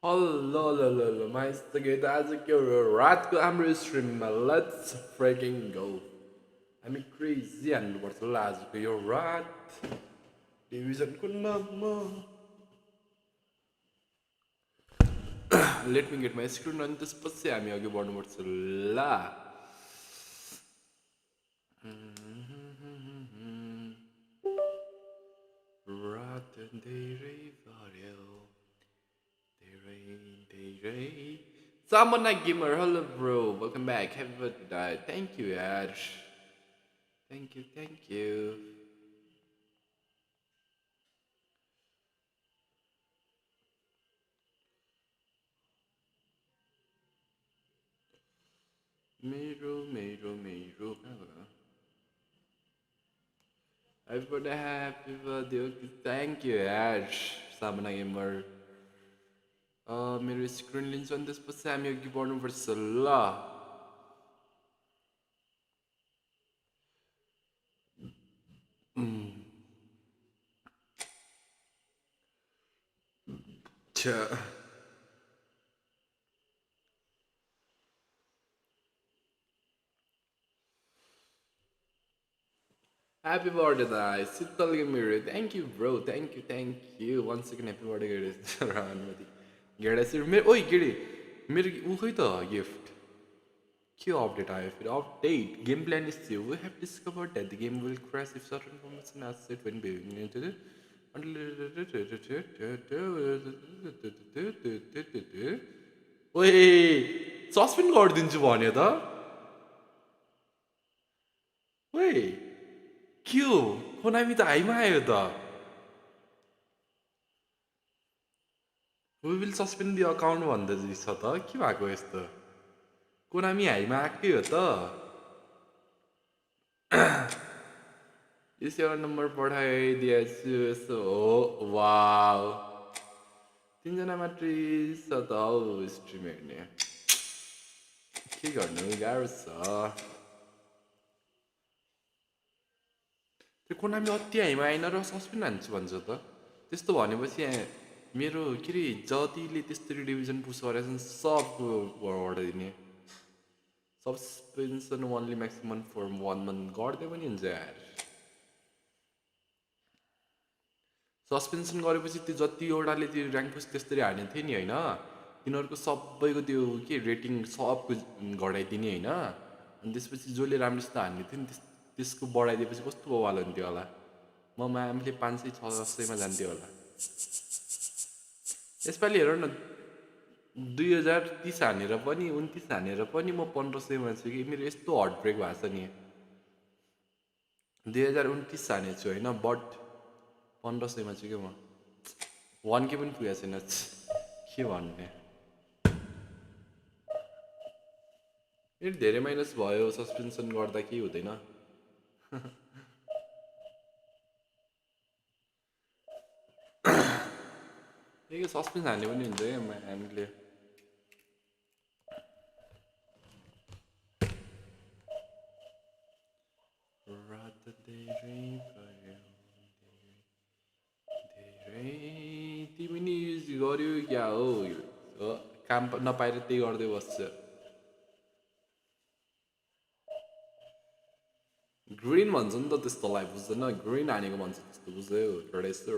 Hello, Meister geht also रातको हाम्रो स्ट्रिममा let's फ्रेकिङ गो हामी क्रेजी हान्नुपर्छ ल आजको यो रात डिभिजनको नाममा let me get my screen अनि त्यसपछि हामी अघि बढ्नुपर्छ ल रात धेरै पर्यो धेरै Samana Gamer, hello bro, welcome back. Have a good night. Thank you, Ash. Thank you. Mero. Everybody happy birthday. Okay, thank you, Ash. Samana Gamer. मेरो स्क्रिन लिन्छ अनि त्यसपछि हामी अघि बढ्नुपर्छ ल Happy birthday, guys. Sital Gamir. Thank you, bro. Thank you. Once again, happy birthday, guys. Ranmati. Geda sir. Oi, Gede. मेरो ऊ खै त गिफ्ट के अपडेट आयो फेरि update game plan is we have discovered that the game will crash if certain information as set when ओए suspend गरिदिन्छु भन्यो त ओए के हो कोनामी त हाइमा आयो त We will suspend the account भन्दैछ त के भएको यस्तो कोनामी हाइमा आएकै हो त यसो नम्बर पठाइदिएछु यसो हो वाउ तीनजना मात्रै छ त हौ स्ट्रिम हेर्ने के गर्नु गाह्रो छ त्यो कोनामी अति हाइमा आएन र सस्पेन्ड हान्छु भन्छ त त्यस्तो भनेपछि मेरो के अरे जतिले त्यस्तरी डिभिजन पुस गरेका छन् सबको हटाइदिने सस्पेन्सन ओन्ली म्याक्सिमम फर 1 मन्थ गर्दै पनि हुन्छ यार सस्पेन्सन गरेपछि त्यो जतिवटाले त्यो ऱ्याङ्क पुस त्यसरी हार्ने थियो नि होइन तिनीहरूको सबैको त्यो के रेटिङ सबको घटाइदिने होइन अनि त्यसपछि जसले राम्रोसित हान्ने थियो नि त्यसको बढाइदिएपछि कस्तो बवाल हुन्थ्यो होला म म्यामले 500-600मा जान्थ्यो होला यसपालि हेर न 2030 हानेर पनि 29 हानेर पनि म 1500मा छु कि मेरो यस्तो हार्ट ब्रेक भएको छ नि 2029 हानेछु होइन बट 1500मा छु क्या म 1K पनि पुगेको छैन के भन्ने फेरि धेरै माइनस भयो सस्पेन्सन गर्दा केही हुँदैन त्यही सस्पेन्स हान्ने पनि हुन्छ क्या हामीले रात धेरै भयो धेरै तिमी नि युज गर्यो क्या हो काम नपाएर त्यही गर्दै बस्छ ग्रिन भन्छ नि त त्यस्तोलाई बुझ्दैन ग्रिन हानेको भन्छ त्यस्तो बुझ्यो racer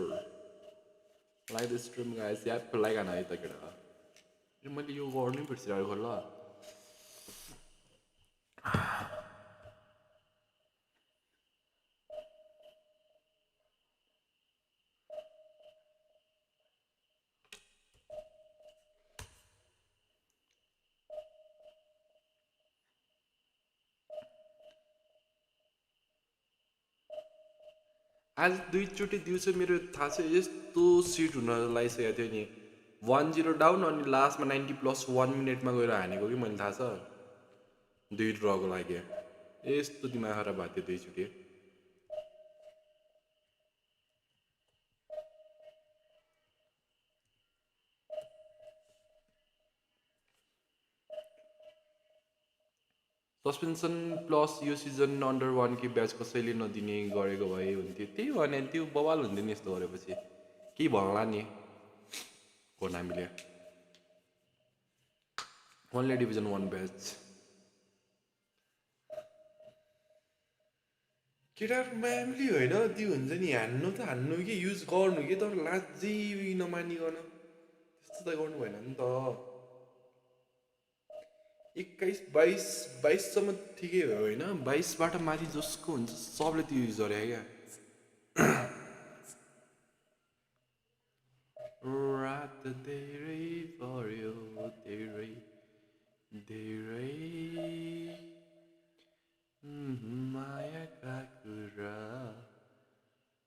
like the stream guys YAP like हान है त केटा मैले यो गर्नै पर्छ यार ल आज दुईचोटि दिउँसो मेरो थाहा छ यस्तो सिट हुन लागिसकेको थियो नि 1-0 डाउन अनि लास्टमा 90+1 मिनटमा गएर हानेको कि मैले थाहा छ 2 ड्रको लागि यस्तो दिमाग खराब भएको थियो दुईचोटि सस्पेन्सन प्लस यो सिजन अन्डर 1K ब्याच कसैले नदिने गरेको भए हुन्थ्यो त्यही भने त्यो बवाल हुन्थ्यो नि यस्तो गरेपछि केही भन्ला नि कोनामीले Only Division 1 batch. केटाहरू म्यामली होइन त्यो हुन्छ नि हान्नु त हान्नु कि युज गर्नु कि तर लाजै नमानिकन त्यस्तो त गर्नु भएन नि त 21 22 22सम्म ठिकै हो होइन 22बाट माथि जसको हुन्छ सबले त्यो युज गरे क्या रात धेरै पर्यो धेरै धेरै मायाका कुरा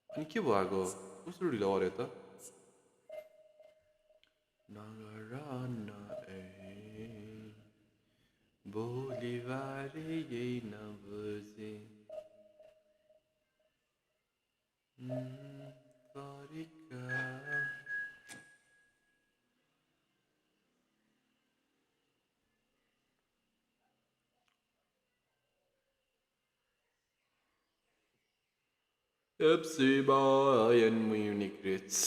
अनि के भएको कस्तो ढिलो गऱ्यो त नगर न भोलिबारे यही नबुझे तरिका FC Bayern Munich Reds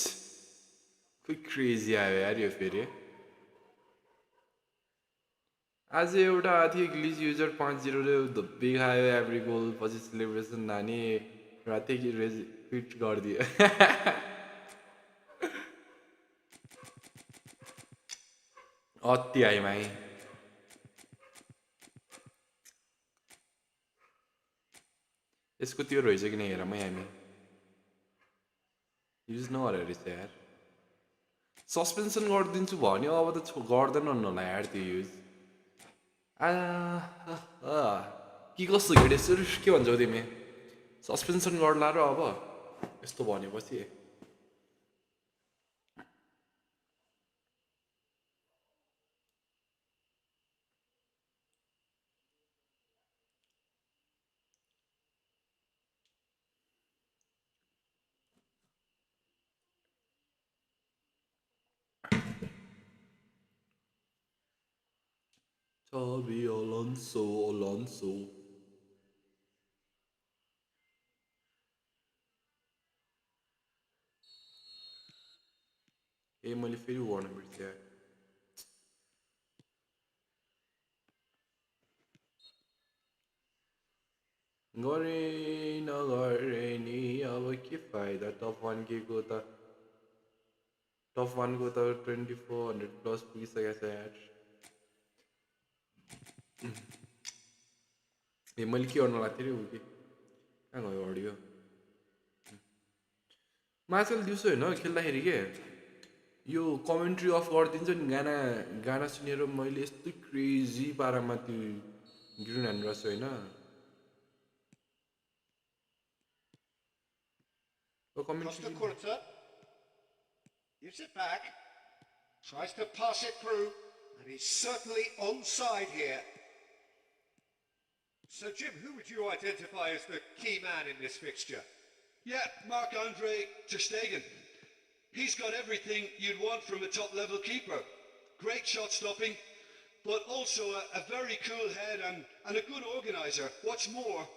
खोइ क्रेजी आयो यार यो फेरि आज एउटा थियो ग्लिच युजर 5-0 ले धब्बी खायो एभ्री गोल पछि सेलिब्रेसन नानी रातै क्विट गरिदियो अति आयो माई यसको त्यो रहेछ कि नै हेरमै हामी युज नगरेर रहेछ यार सस्पेन्सन गरिदिन्छु भन्यो अब त गर्दैन होला यार त्यो युज के कस्तो घेडेश्वर के भन्छौ तिमी सस्पेन्सन गर्ला र अब यस्तो भनेपछि Xabi Alonso ए मैले फेरि गर्नु बिर्सेँ गरे नगरे नि अब के फाइदा टप 1K को त टप 1 को त 2400 प्लस पुगिसकेको छ यार ए मैले के गर्न लाग्थेँ रे उ के कहाँ गयो अडियो म आजकल दिउँसो होइन खेल्दाखेरि के यो कमेन्ट्री अफ गरिदिन्छ नि गाना सुनेर मैले यस्तो क्रेजी पारामा त्यो ग्रिन हान्नु रहेछु होइन Costa Curta gives it back, tries to pass it through, and he's certainly onside here. So, Jim, who would you identify as the key man in this fixture? Yeah, Marc-Andre ter Stegen. He's got everything you'd want from a top-level keeper. Great shot stopping, but also a very cool head and a good organiser. What's more,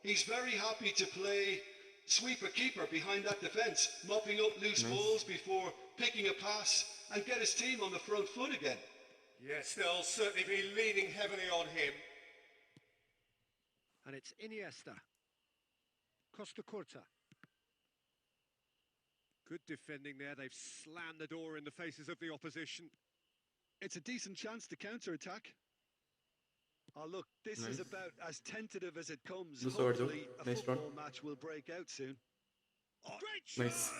he's very happy to play sweeper keeper behind that defence, mopping up loose balls before picking a pass and get his team on the front foot again. Yes, they'll certainly be leaning heavily on him. And it's Iniesta. Costa Curta. Good defending there. They've slammed the door in the faces of the opposition. It's a decent chance to counter-attack. Oh, look, this is about as tentative as it comes. Hopefully, a football match will break out soon. Oh, nice.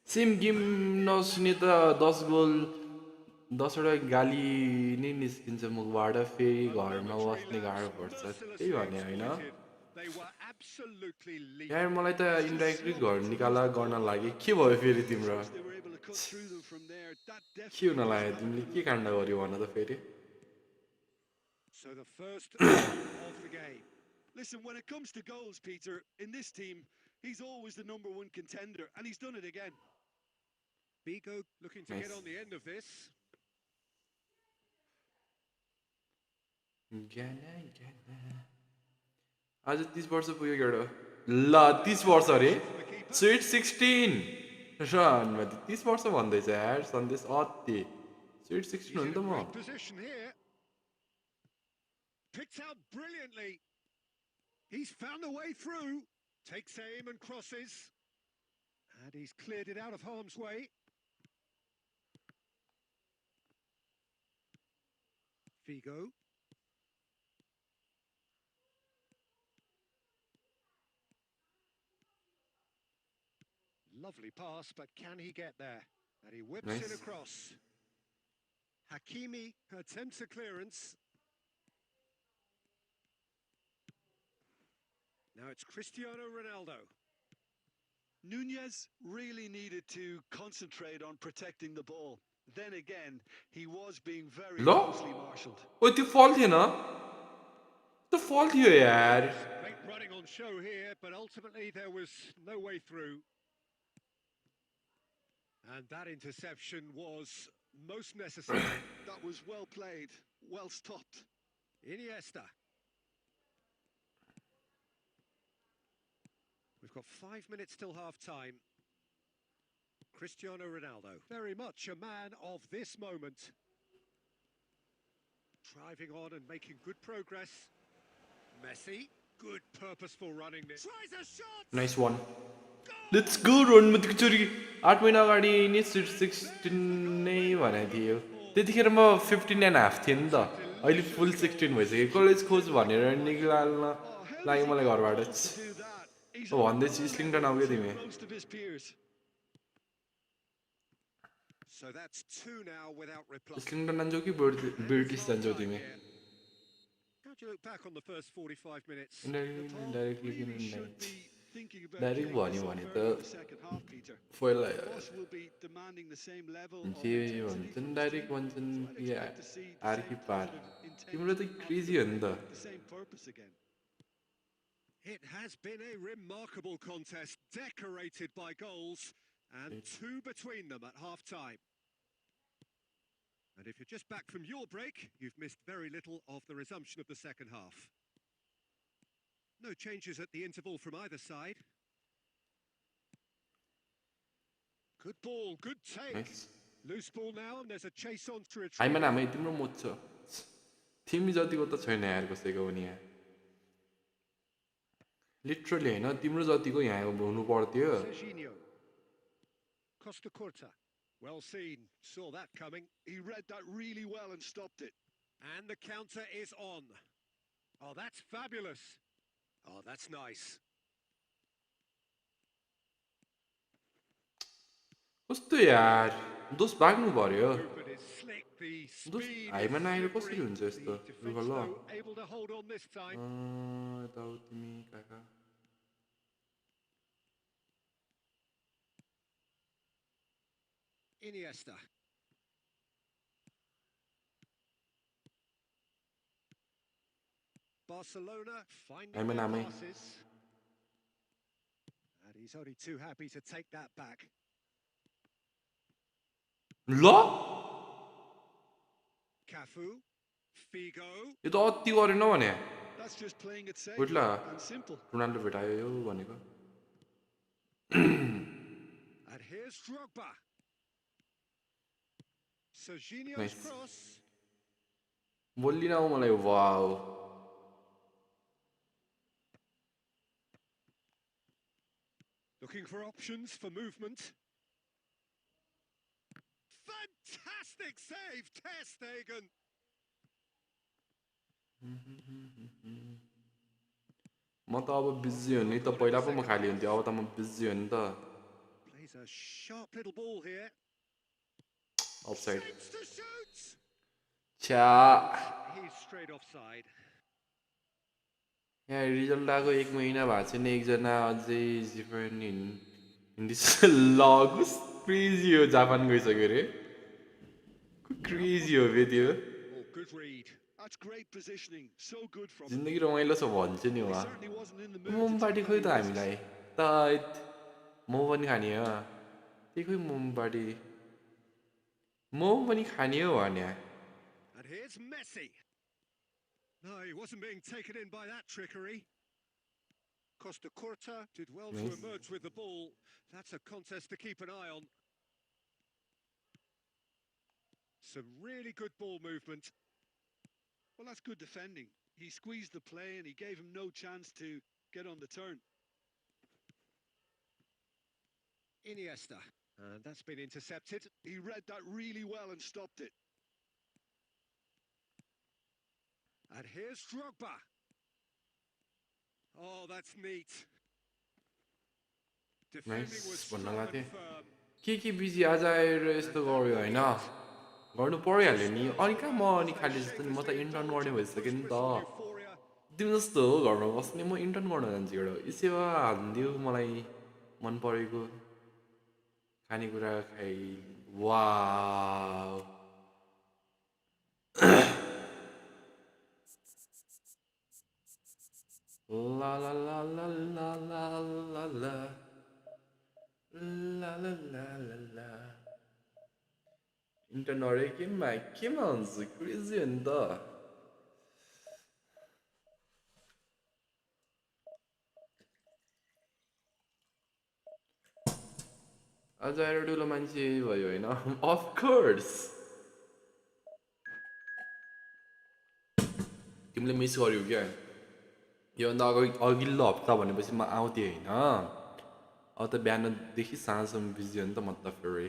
Same game नसुने त 10 गोल 10वटा गाली नै निस्किन्छ मुखबाट फेरि घरमा बस्ने गाह्रो पर्छ त्यही भने होइन यार मलाई त इन्डाइरेक्टली घर निकाला गर्न लाग्यो के भयो फेरि तिम्रो के हुन लाग्यो तिमीले के काण्ड गर्यो भन त फेरि So the first of the game. Listen, when it comes to goals, Peter, in this team, he's always the #1 contender, and he's done it again. Biko looking to get on the end of this. आज 30 वर्ष पुग्यो keto ल 30 वर्ष अरे sweet 16 रनमा 30 वर्ष भन्दैछ यार सन्देश अति स्विट 16 हो नि त म Picked out brilliantly. He's found a way through. Takes aim and crosses. And he's cleared it out of harm's way. Figo. Lovely pass, but can he get there? And he whips Nice. it across. Hakimi attempts a clearance. Now it's Cristiano Ronaldo. Nunez really needed to concentrate on protecting the ball. Then again, he was being very ल closely marshalled. ओ त्यो फल थिएन त्यो फल थियो यार Great running on show here, but ultimately there was no way through. And that interception was most necessary. That was well played, well stopped. Iniesta. We've got 5 minutes till half-time. Cristiano Ronaldo, very much a man of this moment. Driving on and making good progress. Messi, good purposeful running. Tries a shot! Nice one let's go run कतिचोटि 8 महिना अगाडि नि 16 नै भनेको थियो त्यतिखेर म 15.5 थिएँ नि त अहिले फुल 16 भइसक्यो कलेज खोज भनेर निकाल्न Oh, how लाग्यो does he मलाई get घरबाट the ball to do that? He's भन्दैछु स्लिङटन आउँ क्या तिमी most of his peers. So that's 2 now without reply. स्लिङटन जान्छौ कि ब्रिटिस जान्छौ तिमी How do you look back on the first 45 minutes? Directly किन Really should be thinking about direct getting भन्यो this भने up त early in the second half, Peter. पहिला Boss will be demanding the same level of के intensity भन्छन् from his direct team. भन्छन् So I'd कि expect to see the आर्की same पार positive तिम्रो त intensity after क्रेजी the हो नि break त with the same purpose again. It has been a remarkable contest, decorated by goals, and 2 between them at half-time. And if you're just back from your break, you've missed very little of the resumption of the second half. No changes at the interval from either side. Good ball, good take. Nice. Loose ball now, and there's a chase on to retrieve. Haima नामै तिम्रो मोच छ तिमी जतिको त छैन यार कसैको पनि यहाँ लिटरली होइन तिम्रो जतिको यहाँ हुनु पर्थ्यो Serginho. Costa Curta. Well seen. Saw that coming. He read that really well and stopped it. And the counter is on. Oh, that's fabulous. Oh, that's nice. कस्तो यार दोष भाग्नु पर्यो Movement is slick. The दोष speed Haima is नआएर कसरी slippery. हुन्छ यस्तो The लु defense, ल though, able to hold on this time. यता हो तिमी काका Iniesta. Barcelona finding Haima their नामै passes. And he's only too happy to take that back. ल Cafu. Figo. यो त अति गरेन भने That's just playing it safe उठ्ला and simple. रोनाल्डो भेटायो यो भनेको And here's Drogba. Serginho's Nice. cross. बोलिन आऊ मलाई wow Looking for options for movement. Fantastic save, Ter Stegen. म त अब बिजी हो नि त पहिला पो म खाली हुन्थ्यो अब त म बिजी हो नि त Plays a sharp little ball here. Offside Shapes to shoot. छ्या He's straight offside. यहाँ रिजल्ट आएको 1 महिना भएको छैन एकजना अझै जिफेन हिन्दी लगुस क्रेजी हो जापान गइसक्यो रे क्रेजी हो बे त्यो Oh, good read. That's great positioning. So good from him. जिन्दगी रमाइलो छ भन्छु नि He उहाँ certainly wasn't in the mood मोम to पार्टी take खोइ any त risks. हामीलाई त मोमो पनि खाने हो त्यही खोइ मोम पार्टी मोम पनि खाने हो भने And here's Messi. No, he wasn't being taken in by that trickery. Costa Curta did well to Nice. emerge with the ball. That's a contest to keep an eye on. Some really good ball movement. Well, that's good defending. He squeezed the play and he gave him no chance to get on the turn. Iniesta. And that's been intercepted. He read that really well and stopped it. And here's Drogba. Oh, that's neat. Defending was nice भन्नला strong थिएँ and firm. के busy आज आएर यस्तो गऱ्यो होइन गर्नु परिहाल्यो नि अनि कहाँ म अनि खाली जस्तो नि म त इन्टर्न गर्ने भइसक्यो नि त तिमी जस्तो हो घरमा बस्ने म इन्टर्न गर्न जान्छु एउटा सेवा हालिदियो मलाई मन परेको खानेकुरा खाइ वाउ ला ला ला ला ला ला ला ला ला ला ला ला ला इन्टर्न अरे केमा हुन्छ क्रेजी हो नि त आज आएर ठुलो मान्छे भयो होइन अफकोर्स तिमीले मिस गर्यौ क्या योभन्दा अघिल्लो हप्ता भनेपछि म आउँथेँ होइन अब त बिहानदेखि साँझसम्म बिजी हो नि त म त फेरि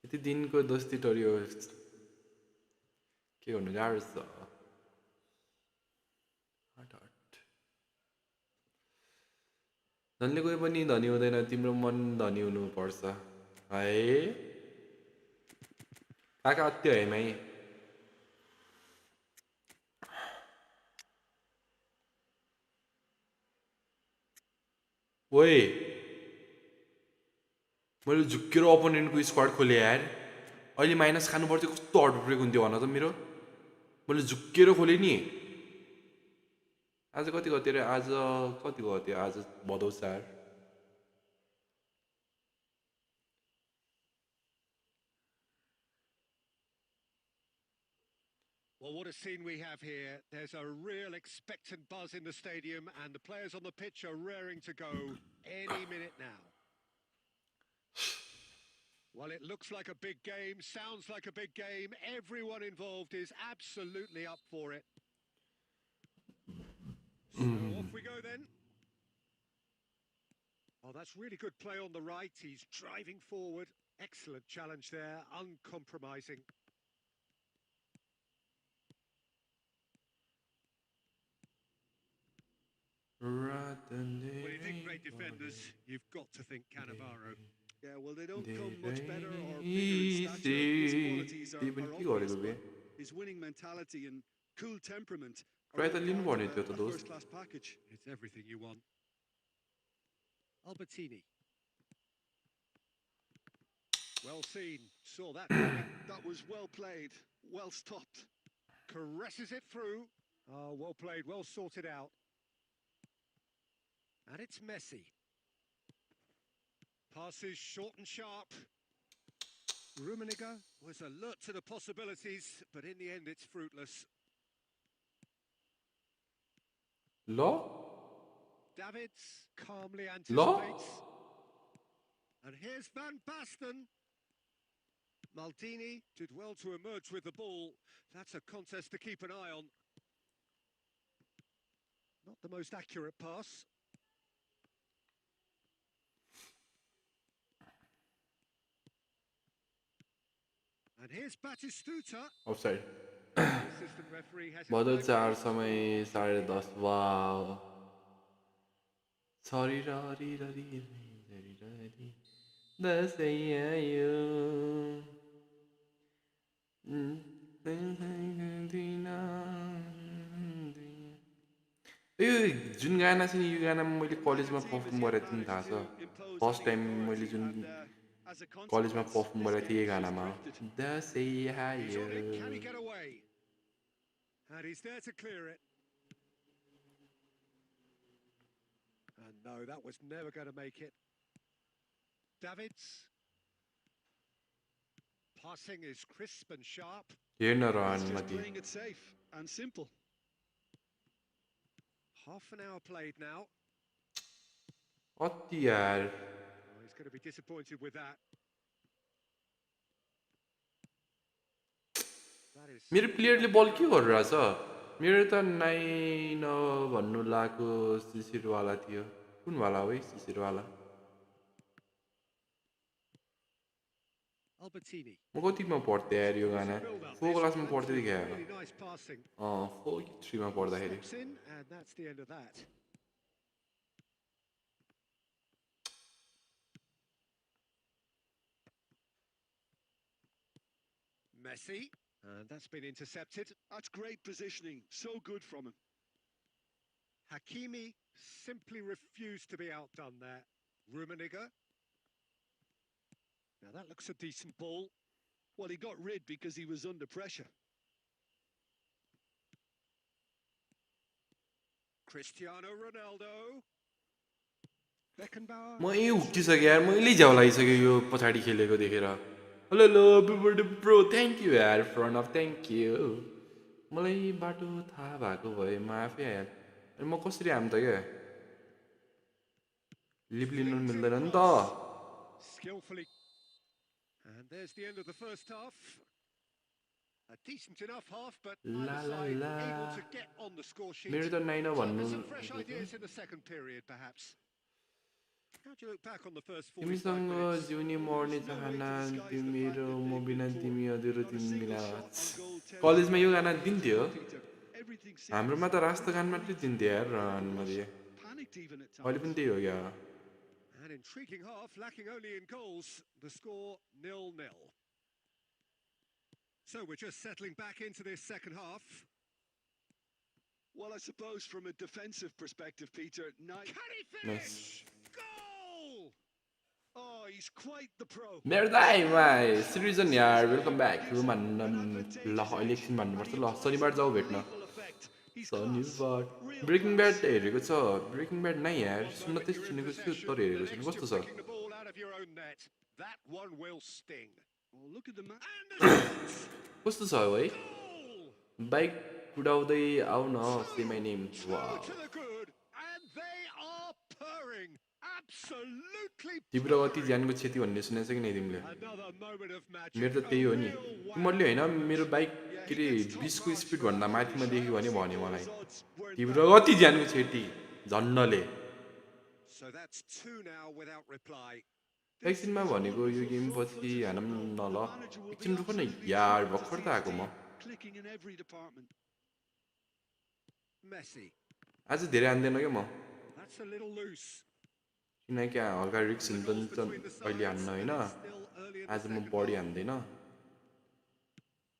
यति दिनको दोस्ती टर्यो के गर्नु गाह्रो छ धनले कोही पनि धनी हुँदैन तिम्रो मन धनी हुनुपर्छ है काका अत्य है मै ओए मैले झुक्केर अपोनेन्टको स्क्वाड खोलेँ यार अहिले माइनस खानु पर्थ्यो कस्तो हर्ट ब्रेक हुन्थ्यो भन त मेरो मैले झुक्केर खोलेँ नि आज कति गते रे आज कति गते आज Bhadau 4 Well, what a scene we have here. There's a real expectant buzz in the stadium, and the players on the pitch are raring to go any minute now. Well, it looks like a big game, sounds like a big game. Everyone involved is absolutely up for it. So off we go then. Oh, that's really good play on the right. He's driving forward. Excellent challenge there, uncompromising. When you think great defenders, you've got to think Cannavaro. Yeah, well, they don't come much better or bigger in stature. His qualities are obvious, but his winning mentality and cool temperament are all part of a first-class package. It's everything you want. Albertini. Well seen. Saw that coming. That was well played, well stopped. Caresses it through. Oh, well played, well sorted out. And it's Messi. Passes short and sharp. Rummenigge was alert to the possibilities, but in the end it's fruitless. Lo? Davids calmly anticipates. And here's Van Basten. Maldini did well to emerge with the ball. That's a contest to keep an eye on. Not the most accurate pass. And here's Batistuta. Offside. The assistant referee has Bhadau 4 समय 10:30 wow सरी ररी ररी ररी ररी दसैँ आयो यो जुन गाना छ नि यो गाना मैले कलेजमा perform गरेको थिएँ नि थाहा छ फर्स्ट टाइम मैले जुन कलेजमा परफर्म गरेको थिएँ यो गानामा दसैँ आयो Can he get away? And he's there to clear it. And no, that was never going to make it. Davids. Passing is crisp and sharp. हेर्न र He's just अनुमति playing it safe and simple. Half an hour played now. कति यार Oh, he's going to be disappointed with that. मेरो प्लेयरले बल के गरिरहेछ मेरो त 9 भन्नु लागेको शिशिरवाला थियो कुन वाला हो है शिशिरवाला Albertini. म कतिमा पढ्थेँ यार यो गाना Build up 4 this. क्लासमा Went पढ्दै through क्या really nice passing. 4 कि 3 मा पढ्दाखेरि Steps in, and that's the end of that. Messi, and that's been intercepted. That's great positioning. So good from him. Hakimi simply refused to be outdone there. Rummenigge. Now that looks a decent ball. Well, he got rid because he was under pressure. Cristiano Ronaldo. Beckenbauer. म यही हुक्किसकेँ यार मैले झ्याउ लागिसक्यो यो पछाडि खेलेको देखेर hello hello बिबर्ड bro thank you यार फ्रन्ट अफ थ्याङ्क यू मलाई बाटो थाहा भएको भए म आफै आएँ अनि म कसरी आम त क्या लिप लिनु मिल्दैन नि त Skillfully. And there's the end of the first half. A decent enough half, but La either la side la. able to get on the score sheet. मेरो त 9 So भन्नु there's some fresh ideas in the second period, perhaps. How do you look back on the first 45 तिमीसँग minutes? जिउने मर्ने चाहना तिमीहरू म बिना तिमी अधुरो Not a तिमी single बिना shot on goal territory. कलेजमा यो गाना दिन्थ्यो Peter, everything seemed हाम्रोमा त राष्ट्रगान मात्रै दिन्थ्यो यार रानमा दिए panicked even at अहिले times. पनि त्यही हो क्या An intriguing half, lacking only in goals. The score 0-0. So we're just settling back into this second half. Well, I suppose from a defensive perspective, Peter, Can he Nice. finish? Goal! oh, he's quite the pro. मेरो दाइमा citizen यार welcome back भन्न ल अहिले एकछिन भन्नुपर्छ ल शनिबार जाऊ भेट्न Lethal effect. He's शनिबार class. ब्रेकिङ ब्याड हेरेको छ ब्रेकिङ ब्याड नै यार सुन्न Moment चाहिँ you're in सुनेको छु possession, तर the हेरेको छैन next कस्तो you're छ picking the ball out of your own net. That one will sting. Oh, look at the man. And the shot! कस्तो छ है Goal! बाइक कुदाउँदै आउ न से my name Two to the good, and they are purring. Absolutely तिम्रो अति purring. ज्यानको क्षति भन्ने सुनेछ कि नै तिमीले Another moment of magic. मेरो त त्यही हो नि तिमीहरूले होइन मेरो बाइक के अरे 20को स्पिडभन्दा माथिमा देख्यो भने भन्यो मलाई तिम्रो अति ज्यानको क्षति झन्नले So that's two now without reply. एकछिनमा भनेको यो गेम पछि हानौँ न ल एकछिन रुख न यार भर्खर त आएको म Clicking in every department. Messi. आज धेरै हान्दैन क्या म That's a little loose. किनकि हल्का रिक्स हुन्छ नि त अहिले हान्न होइन Still early in the आज म second बढी half. हान्दैन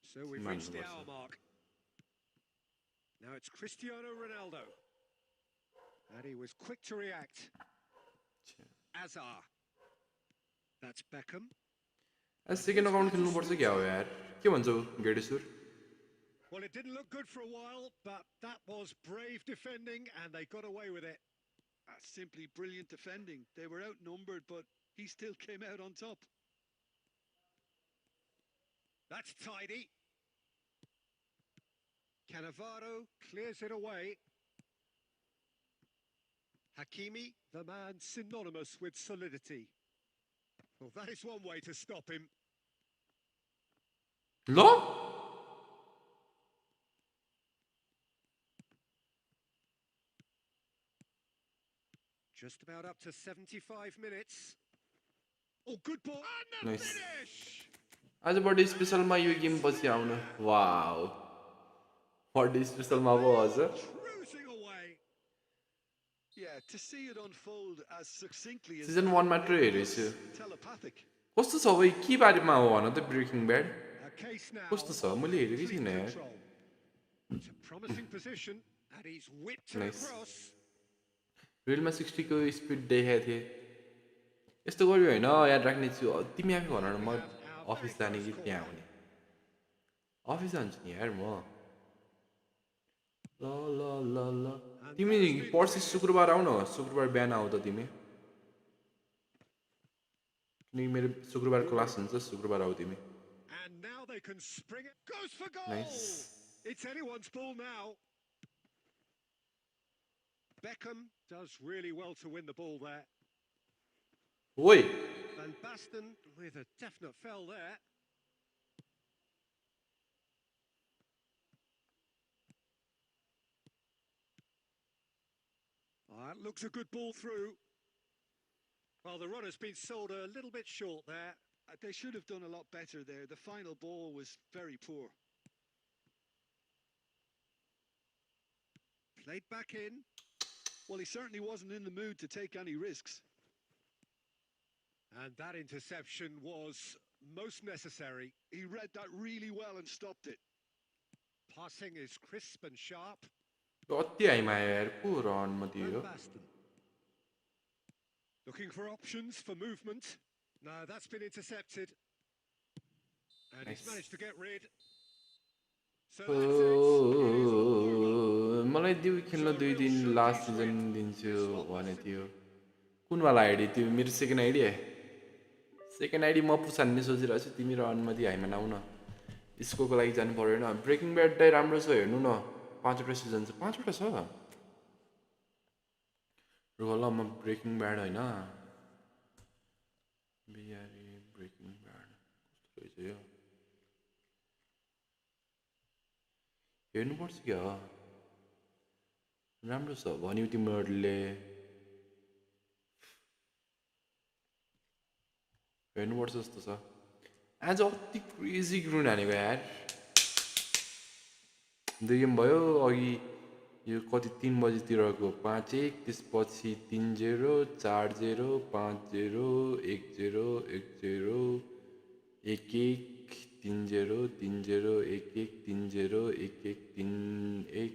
So we've reached the hour mark. Now it's Cristiano Ronaldo. And he was quick to react. Azar. That's Beckham. Second account खेल्नुपर्छ क्या हो यार के भन्छौ गेडेश्वर Well, it didn't look good for a while, but that was brave defending, and they got away with it. Simply brilliant defending. They were outnumbered, but he still came out on top. That's tidy. Cannavaro clears it away. Hakimi, the man synonymous with solidity. Well, that is one way to stop him. ल Just about up to 75 minutes. Oh, good ball. And the Nice. finish! आज birthday स्पेसलमा यो game पछि आउनु wow birthday स्पेसलमा अब हजुर Cruising away. Yeah, to see it unfold as succinctly as season 1 मात्रै हेरेछु telepathic. कस्तो छ भाइ के बारेमा हो भन त breaking bad A case now. कस्तो छ मैले हेरेकै Complete छैन यार control. It's a promising position, and he's whipped it Nice. across. रिलमा 60 को स्पिड देखाएको थिएँ यस्तो गर्यो होइन याद राख्ने छु तिमी आफै भन न म अफिस जाने कि त्यहाँ आउने अफिस जान्छु नि यार म ल ल ल ल तिमी पर्सि शुक्रबार आउ न शुक्रबार बिहान आऊ त तिमी किनकि मेरो शुक्रबार क्लास हुन्छ शुक्रबार आऊ तिमी And now they can spring it. Goes for goal. Nice. It's anyone's ball now. Beckham does really well to win the ball there. ओइ Van Basten with a definite foul there. That looks a good ball through. Well, the runner's been sold a little bit short there. They should have done a lot better there. The final ball was very poor. Played back in. Well, he certainly wasn't in the mood to take any risks. And that interception was most necessary. He read that really well and stopped it. Passing is crisp and sharp. कति हाइमा यार पो रनमा दियो Baston. Looking for options for movement. No, that's been intercepted. And Nice. he's managed to get rid. So that's it. It is all over. मलाई दिउ खेल्न 2 दिन last season दिन्छु भने थियो कुनवाला आइडी त्यो मेरो सेकेन्ड आइडी सेकेन्ड आइडी म पुसान्ने सोचिरहेको छु तिमी र अनुमति हाइमा आउन स्कोको लागि जानु पर्दैन ब्रेकिङ ब्याड दाइ राम्रो छ हेर्नु न 5वटा सिजन छ 5वटा छ ल म ब्रेकिङ ब्याड होइन बिआरए ब्रेकिङ ब्याड कस्तो रहेछ यो हेर्नुपर्छ क्या राम्रो छ भन्यो तिमीहरूले हेर्नुपर्छ जस्तो छ आज अति क्रेजी ग्रुन हानेको यार 2 गेम भयो अघि यो कति 3 बजीतिरको 5-1 त्यसपछि 3-0 4-0 5-0 1-0 1-0 1-1 3-0 3-0 1-1 3-0 1-1 3-1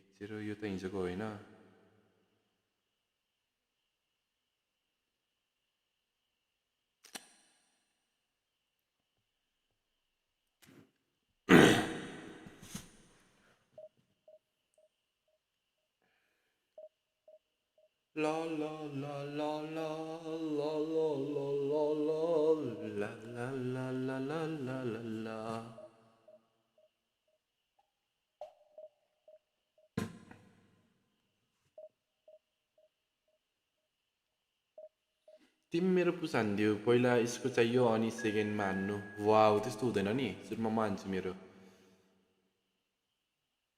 1-0 यो त हिजोको होइन La la la la la la la la la la la la la la la la la तिमी मेरो पुस हान्दियो पहिला यसको चाहियो अनि सेकेन्डमा हान्नु वाउ त्यस्तो हुँदैन नि सुरुमा म हान्छु मेरो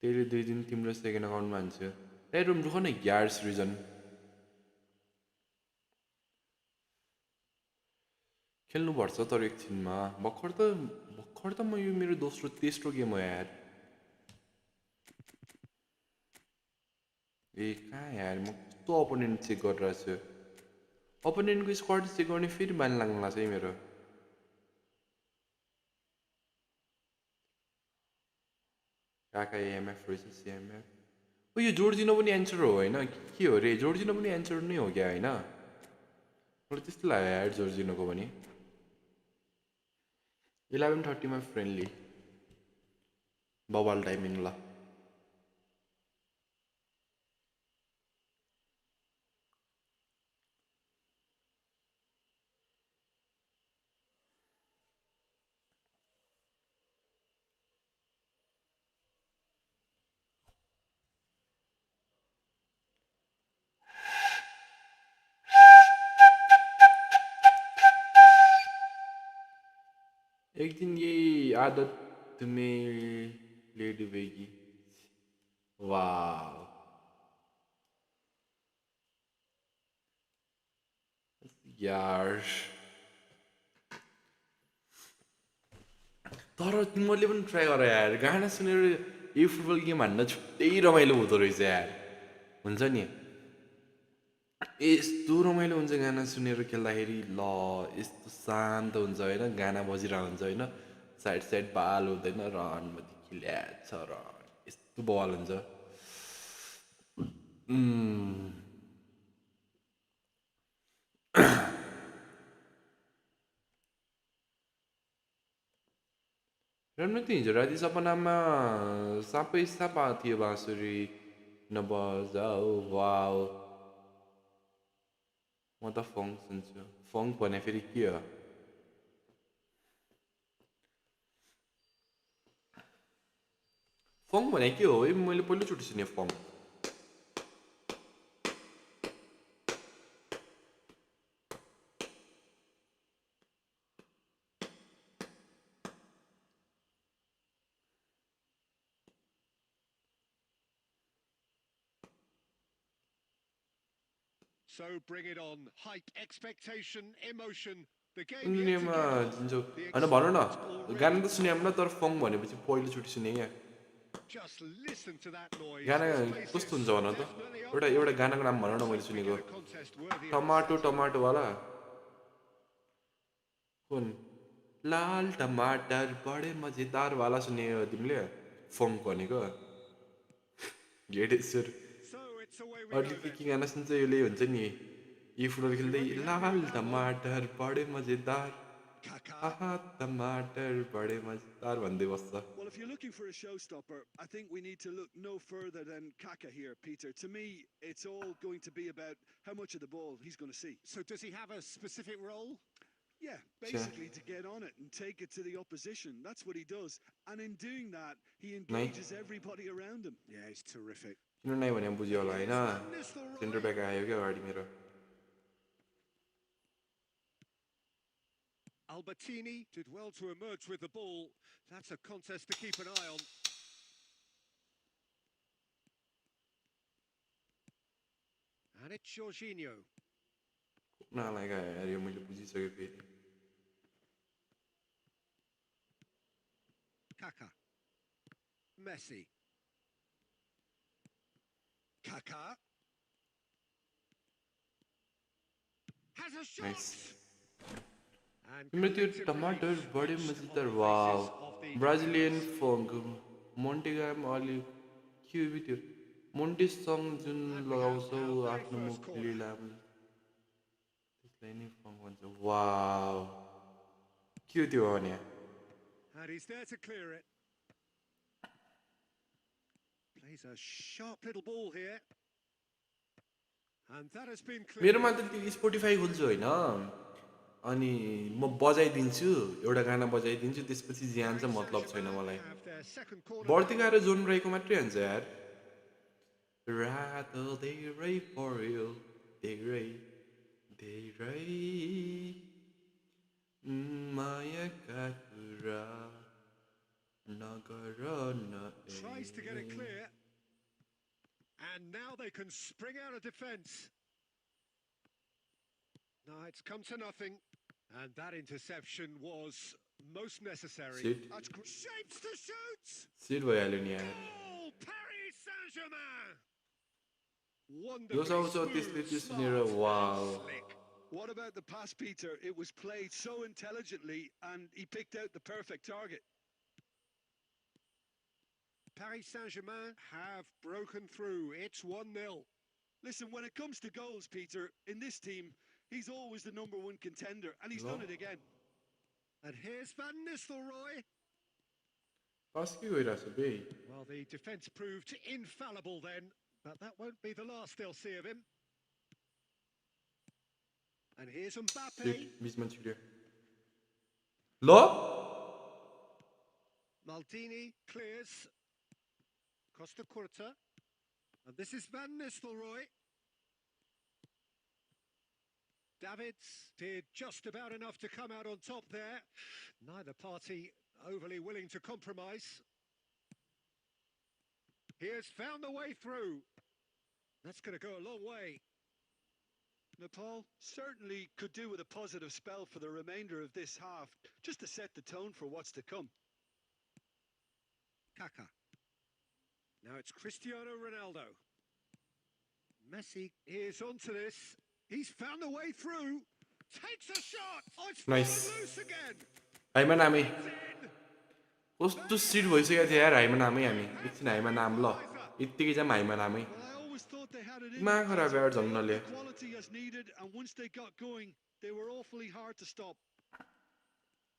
त्यसले 2 दिन तिम्रो सेकेन्ड अकाउन्टमा हान्छु ए रुम रुख न यार सृजन खेल्नुपर्छ तर एकछिनमा भर्खर त म यो मेरो तेस्रो गेम हो यार ए कहाँ यार म कस्तो अपोनेन्ट चेक गरिरहेको छु अपोनेन्टको स्क्वाड चेक गर्ने फेरि बानी लाग्नु लाग्छ है मेरो काका एएमएफ रहेछ सिएमएफ ओ यो जोर्जिनो पनि एन्सर हो होइन के हो रे जोर्जिनो पनि एन्सर नै हो क्या होइन मलाई त्यस्तो लाग्यो यार जोर्जिनोको पनि 11:30 मा फ्रेन्डली बवाल टाइमिङ ल एक दिन यही आदत तुम्हें ले डूबेगी वाह यार तर तिमीहरूले पनि ट्राई गर यार गाना सुनेर यो फुटबल गेम हान्न छुट्टै रमाइलो हुँदो रहेछ यार हुन्छ नि यस्तो रमाइलो हुन्छ गाना सुनेर खेल्दाखेरि ल यस्तो शान्त हुन्छ होइन गाना बजिरहेको हुन्छ होइन साइड बाल हुँदैन रनमध्ये खिल्याछ रन यस्तो बल हुन्छ रणनीति हिजो राति सपनामा सापै साप आएको थियो बाँसुरी नबजाऊ वाउ म त फङ सुन्छु फङ भने फेरि के हो फङ भने के हो है मैले पहिलोचोटि सुने फङ So bring it on. Hype, expectation, emotion. The game yet to सुन्नेमा kick off. जिन्जो The होइन भन न excitement गाना already त सुने building. तर फङ भनेपछि पहिलोचोटि सुने क्या Just listen to that noise. गाना This place कस्तो is हुन्छ भन त definitely एउटा uproar. एउटा गानाको नाम भन न मैले Hope we सुनेको get a contest worthy of its tomato title. टमाटोवाला कुन लाल टमाटर बडे मजेदारवाला सुन्यो तिमीले फङ भनेको घेडेश्वर So it's away we अहिले go then. के गाना सुन्छ यसले हुन्छ नि यी फुटबल खेल्दै You won't be happy Lal with that one. टमाटर बडे मजेदार Kaka. आहा टमाटर बडे मजेदार भन्दै बस्छ Well, if you're looking for a showstopper, I think we need to look no further than Kaka here, Peter. To me, it's all going to be about how much of the ball he's going to see. So does he have a specific role? Yeah, basically to get on it and take it to the opposition. That's what he does. And in doing that, he engages everybody around him. Yeah, he's terrific. किन नै भने बुझ्यो होला होइन centre back आयो क्या अगाडि मेरो Albertini did well to emerge with the ball. That's a contest to keep an eye on. And it's Jorginho. नलागा यार यो मैले बुझिसकेँ फेरि Kaka. Messi. Kaka. Has a shot. Nice. And तिम्रो त्यो collective टमाटर relief बडे etched मजेदार on the wow faces of the Brazilian defenders. फङ्क मोन्टेगाम अलि के हो त्यो मोन्टे सङ जुन लगाउँछौ आफ्नो मुखले लामो त्यसलाई नै फङ्क भन्छ वाव के हो त्यो भने And he's there to clear it. Plays a sharp little ball here. And that has been cleared. मेरोमा त त्यो स्पोटिफाई खोल्छु होइन अनि म बजाइदिन्छु एउटा गाना बजाइदिन्छु त्यसपछि ज्यान चाहिँ मतलब छैन मलाई Have their second corner. बढ्ती गएर जोन रहेको मात्रै हुन्छ यार रातो धेरै पर्यो धेरै धेरै मायाका कुरा नगर न Tries to get it clear. And now they can spring out of defence. No, it's come to nothing. And that interception was most necessary. Sit. That's shapes to shoot. Shit भइहाल्यो नि यार Goal! Paris Saint-Germain. जो आउँछ त्यसले त्यो सुनेर वाव Slick. What about the pass, Peter? It was played so intelligently and he picked out the perfect target. Paris Saint-Germain have broken through. It's 1-0. Listen, when it comes to goals, Peter, in this team, he's always the number one contender, and he's done it again. And here's Van Nistelrooy. पास के गइरहेछ बे Well, the defence proved infallible then, but that won't be the last they'll see of him. And here's Mbappe. Shit बिचमा छिर्यो ल Maldini clears. Costa Curta. And this is Van Nistelrooy. Davids did just about enough to come out on top there. Neither party overly willing to compromise. He has found the way through. That's going to go a long way. Nepal certainly could do with a positive spell for the remainder of this half, just to set the tone for what's to come. Kaka. Now it's Cristiano Ronaldo. Messi is onto this. He's found the way through. Takes a shot. Oh, it's Nice. fallen loose again. Haima नामै It's in. कस्तो seat भइसकेको थियो यार हाइमा नामै हामी एकछिन हाइमा नाम ल यत्तिकै चाहिँ हाइमा नामै Well, I always thought they had it in दिमाग them, खराब Peter. यार They had झन्नले the quality as needed, and once they got going, they were awfully hard to stop.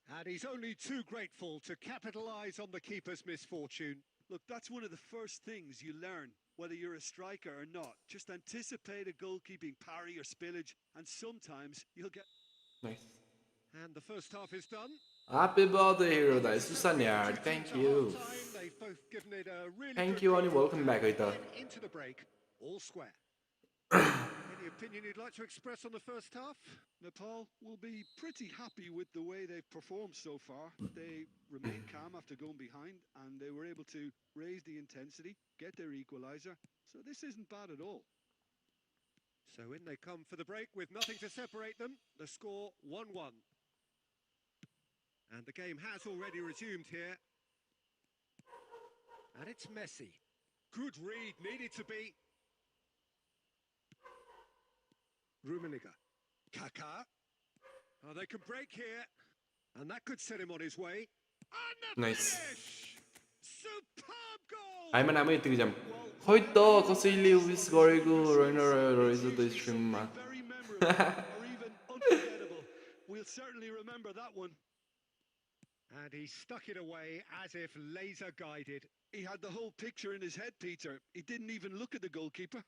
And he's only too grateful to capitalise on the keeper's misfortune. Look, that's one of the first things you learn, whether you're a striker or not. Just anticipate a goalkeeping parry or spillage, and sometimes you'll get... nice And the first half is done. Happy birthday hero दाइ सुसान यार thank To you half-time, they've both given it a really Thank good you अनि go. Welcome back है त Then into the break, all square. Any opinion you'd like to express on the first half? Nepal will be pretty happy with the way they've performed so far. They remained calm after going behind, and they were able to raise the intensity, get their equaliser. So this isn't bad at all. So in they come for the break with nothing to separate them. The score 1-1. And the game has already resumed here. And it's Messi. Good read, needed to be. Rummenigge. Kaká. Oh, they can break here. And that could set him on his way. And the Nice. finish! Superb goal! आइमा नामै यतिकै जाम Well, खै त whatever you कसैले want, विस this गरेको one रहेन receives, रहेछ it's त usually स्ट्रिममा something very memorable or even unforgettable. We'll certainly remember that one. And he stuck it away as if laser guided. He had the whole picture in his head, Peter. He didn't even look at the goalkeeper.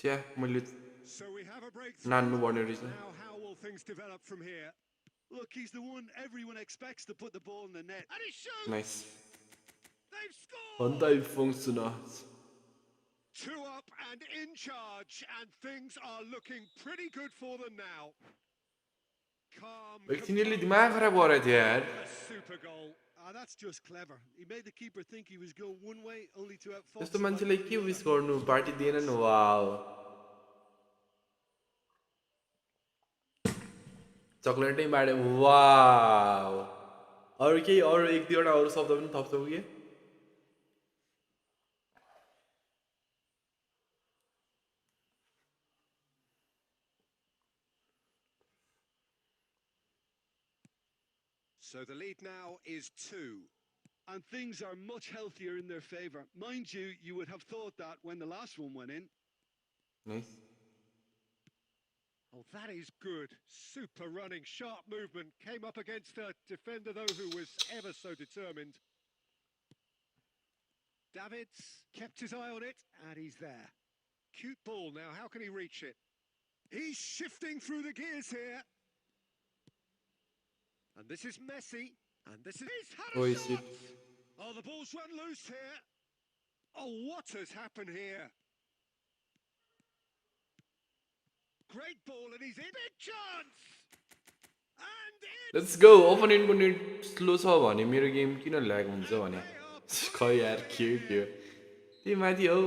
छ्या मैले So we have a breakthrough. नान्नु पर्ने रहेछ Now how will things develop from here? Look, he's the one everyone expects to put the ball in the net. And he shoots! Nice They've scored! भन्दै फङ्सुनस Two up and in charge, and things are looking pretty good for them now. Calm, एकछिनले दिमाग खराब गरेको थियो यार a super goal. That's just clever. He made the keeper think he was going one way, only to outfox त्यस्तो him by मान्छेलाई going के the विस other. गर्नु पार्टी दिएन नि वाउ चक्लेटै बाँडे वाउ अरू केही अरू एक दुईवटा अरू शब्द पनि थप्छौ कि So the lead now is 2. And things are much healthier in their favour. Mind you, you would have thought that when the last one went in. Nice Oh, that is good. Super running, sharp movement. Came up against a defender, though, who was ever so determined. Davids kept his eye on it, and he's there. Cute ball now. How can he reach it? He's shifting through the gears here. And this is Messi. And this is... He's had a Oh, shot! shit. Oh, the ball's run loose here. Oh, what has happened here? Great ball, and he's in. Big chance! And it's... let's go ओपोनेन्टको net slow छ भने मेरो game किन lag हुन्छ भने खै यार के त्यो माथि हौ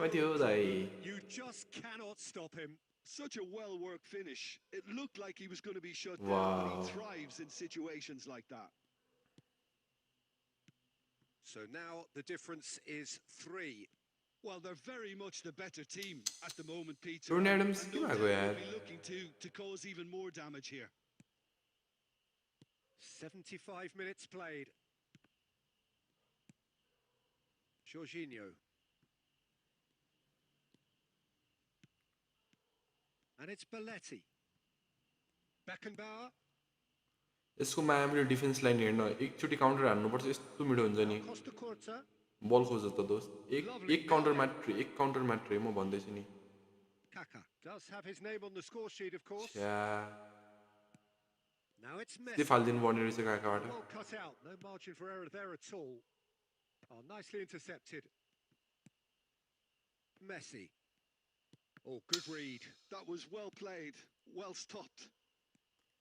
माथि हौ दाइ You just cannot stop him. Such a well-worked finish. It looked like he was going to be shut down, Wow. but he thrives in situations like that. So now the difference is 3. Well, they're very much the better team at the moment, Peter. Jordan and- Adams and के no भएको doubt यार will be looking to cause even more damage here. 75 minutes played. Jorginho. And it's Belletti. Beckenbauer. यसको मायामले defence line हेर्न एकचोटि counter हान्नुपर्छ यस्तो मिठो हुन्छ नि Costa Curta. बल खोज त दोस्त एक काउन्टर मात्रै म भन्दैछु नि Kaká does have his name on the score sheet, of course. छ्या Now it's त्यही Messi. फालिदिनु पर्ने रहेछ काकाबाट Well cut out. No margin for error there at all. Oh, nicely intercepted. Messi. Oh, good read. That was well played, well stopped.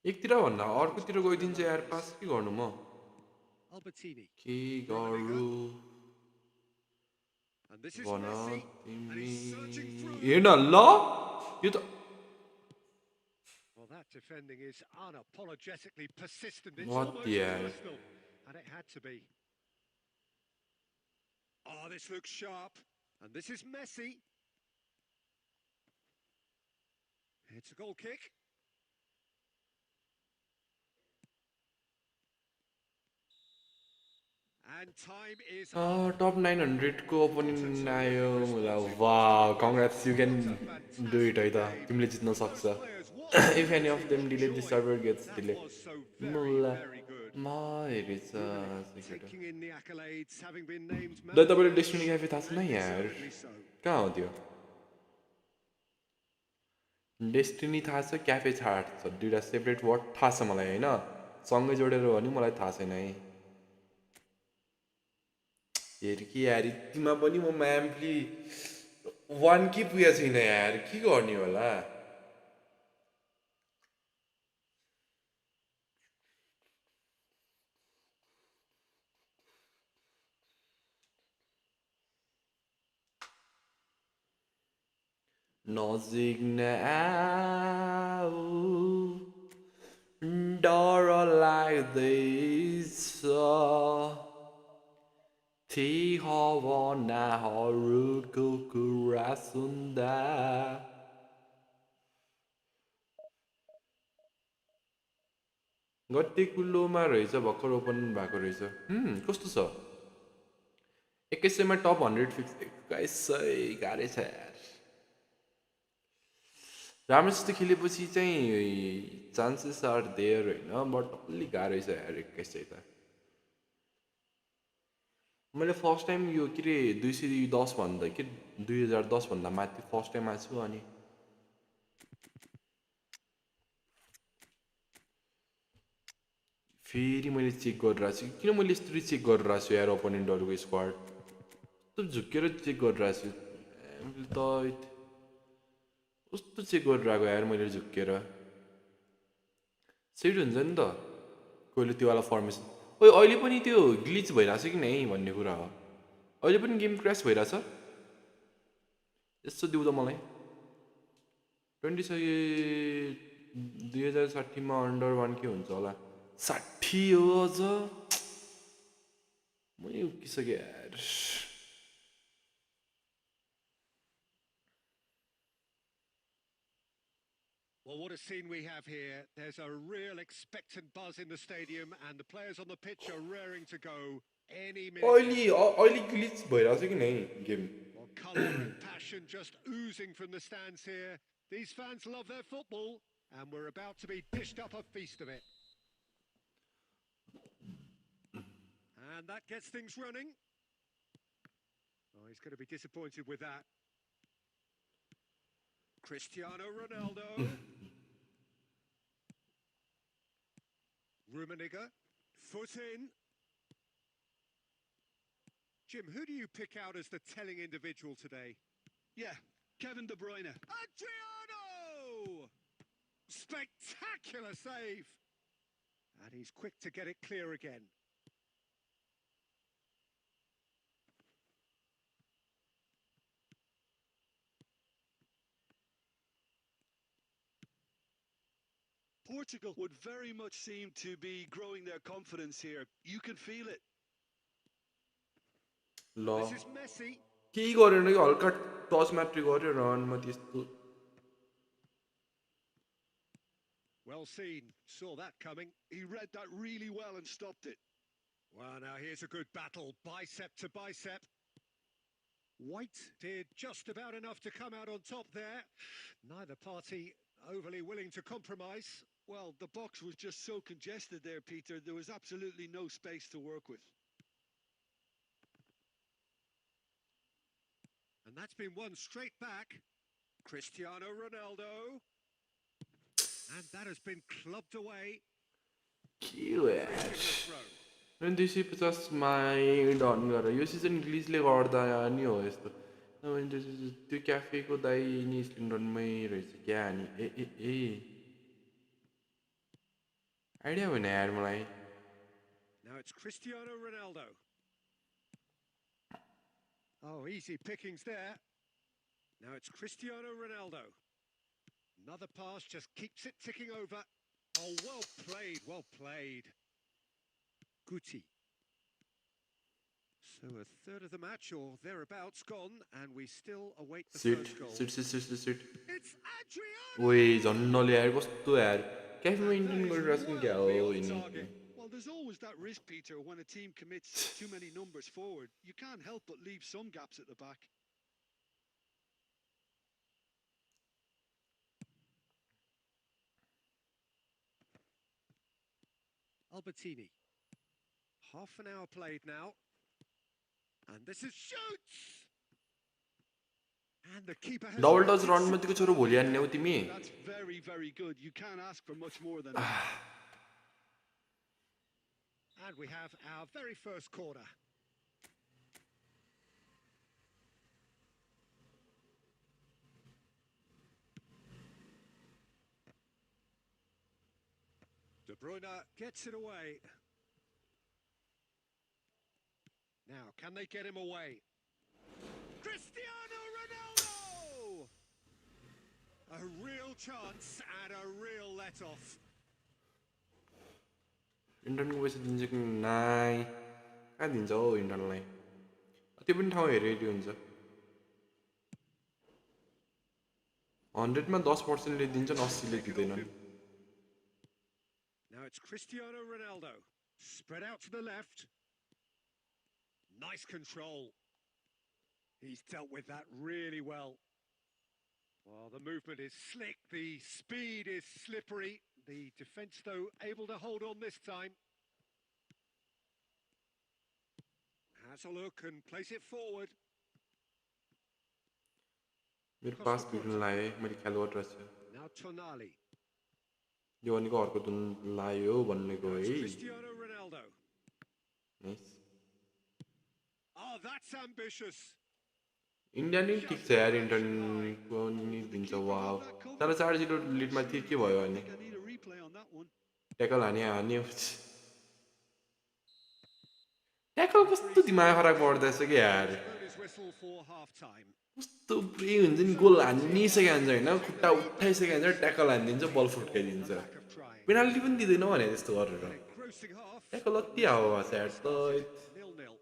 एकतिर भन्दा अर्कोतिर गइदिन्छ यार पास के गर्नु म Albertini. के गरौ And this is भन Messi. And तिमी he's searching through. हेर्न ल यो त Well, that defending is unapologetically persistent. It's What almost the hell? personal. And it had to be. Oh, this looks sharp. And this is Messi. It's a goal kick. And time is up. टप 900 को opening आयो मलाई wow congrats you can do it है त तिमीले जित्न सक्छ if any of them delay this server gets delay Was so मुला very good. म हेरेछ Taking in the accolades, having been named man दाइ of the तपाईँले match, डेस्टिनी क्याफे थाहा छ न and यार deservedly so. कहाँ हो त्यो डेस्टिनी थाहा छ क्याफे थाहा छ दुइटा सेपरेट वर्ड थाहा छ मलाई होइन सँगै जोडेर हो भने मलाई थाहा छैन है हेर कि यार यतिमा पनि म म्याम्पली 1 कि पुगेको छैन यार के गर्ने होला नजिक नआऊ डर लाग्दैछ ती भावनाहरूको कुरा सुन्दा गट्टी कुल्लोमा रहेछ भर्खर ओपन भएको रहेछ कस्तो छ 2100 मा टप 100 फिक्स 2100 गाह्रै छ यार राम्रोसित खेलेपछि चाहिँ चान्सेस आर देयर होइन बट अलि गाह्रै छ यार 2100 त मैले फर्स्ट टाइम यो के अरे 210 भन्दा के 2010 भन्दा माथि फर्स्ट टाइम आएको छु अनि फेरि मैले चेक गरिरहेको छु किन मैले यस्तरी चेक गरिरहेको छु यार ओपोनेन्टहरूको स्क्वाड कस्तो झुक्केर चेक गरिरहेको छु कस्तो चेक गरिरहेको यार मैले झुक्केर सेट हुन्छ नि त कोहीले त्यो वाला फर्मेसन ओइ अहिले पनि त्यो ग्लिच भइरहेछ कि नै भन्ने कुरा हो अहिले पनि गेम क्र्यास भइरहेछ यसो दिउँदा मलाई 2060 मा अन्डर 1 के हुन्छ होला 60 हो अझ मैले उकिसकेँ यार Well, what a scene we have here. There's a real expectant buzz in the stadium, and the players on the pitch are raring to go any minute. अहिले ग्लिच भइरहेछ कि नै game Well, colour and passion just oozing from the stands here. These fans love their football, and we're about to be dished up a feast of it. And that gets things running. Oh, he's going to be disappointed with that. Cristiano Ronaldo. Rummenigge. Foot in. Jim, who do you pick out as the telling individual today? Yeah, Kevin De Bruyne. Adriano! Spectacular save! And he's quick to get it clear again. Portugal would very much seem to be growing their confidence here. You can feel it. ल This is Messi. केही गरेन कि हल्का touch मात्रै गर्यो रनमा त्यस्तो Well seen. Saw that coming. He read that really well and stopped it. Well, now here's a good battle, bicep to bicep. White did just about enough to come out on top there. Neither party overly willing to compromise. Well, the box was just so congested there, Peter. There was absolutely no space to work with. And that's been won straight back. Cristiano Ronaldo. And that has been clubbed away. के हो यार Throw. 250 मा done गरेर यो season ग्लिचले गर्दा नि हो यस्तो त्यो क्याफेको दाइ नि स्लिन्डनमै रहेछ क्या अनि ए आइडिया भएन यार मलाई Now it's Cristiano Ronaldo. Oh, easy pickings there. Now it's Cristiano Ronaldo. Another pass just keeps it ticking over. Oh, well played, well played. Guti. So a third of the match or thereabouts gone, and we still await the shit first goal. Shit shit shit shit It's Adriano! ओए झन्नले यार कस्तो यार cafe maintain गरिरहेछ नि क्या हो यिनी Well, there's always that risk, Peter, when a team commits too many numbers forward. You can't help but leave some gaps at the back. Albertini. Half an hour played now. And this is shoots! And the keeper has... double touch run मात्रै छोरो भोलि हान्ने हो तिमी That's very, very good. You can't ask for much more than that. And we have our very first corner. De Bruyne gets it away. Now, can they get him away? Cristiano Ronaldo! A real chance and a real let-off. इन्टर्नको पैसा दिन्छ कि नाइ कहाँ दिन्छ हौ इन्टर्नलाई त्यो पनि ठाउँ हेरी हेरी हुन्छ 100 मा 10% ले दिन्छन् 80 ले दिँदैनन् Now it's Cristiano Ronaldo. Spread out to the left. Nice control. He's dealt with that really well. Well, the movement is slick, the speed is slippery. The defence, though, able to hold on this time. Has a look and place it forward. मेरो पास begin लाए मैले ख्याल गरिरहेछु Now Tonali. यो भनेको अर्को जुन लायो भन्नेको Now it's है Cristiano Ronaldo. Nice Oh, that's ambitious. India नि ठिक छ यार इन्टर्नको नि दिन्छ वाउ तर 4-0 लिडमा थियो के भयो अनि I need a replay on that one. Tackle हाने ट्याकल कस्तो दिमाग खराब गर्दैछ कि यार Blown his whistle for half-time. कस्तो प्रे हुन्छ नि गोल हानिसकेको हुन्छ होइन खुट्टा उठाइसकेको हुन्छ ट्याकल हानिदिन्छ बल फुट्काइदिन्छ Lack of trying. पेनाल्टी पनि दिँदैन भने त्यस्तो गरेर Engrossing half. ट्याकल अति हावा छ यार त 0-0.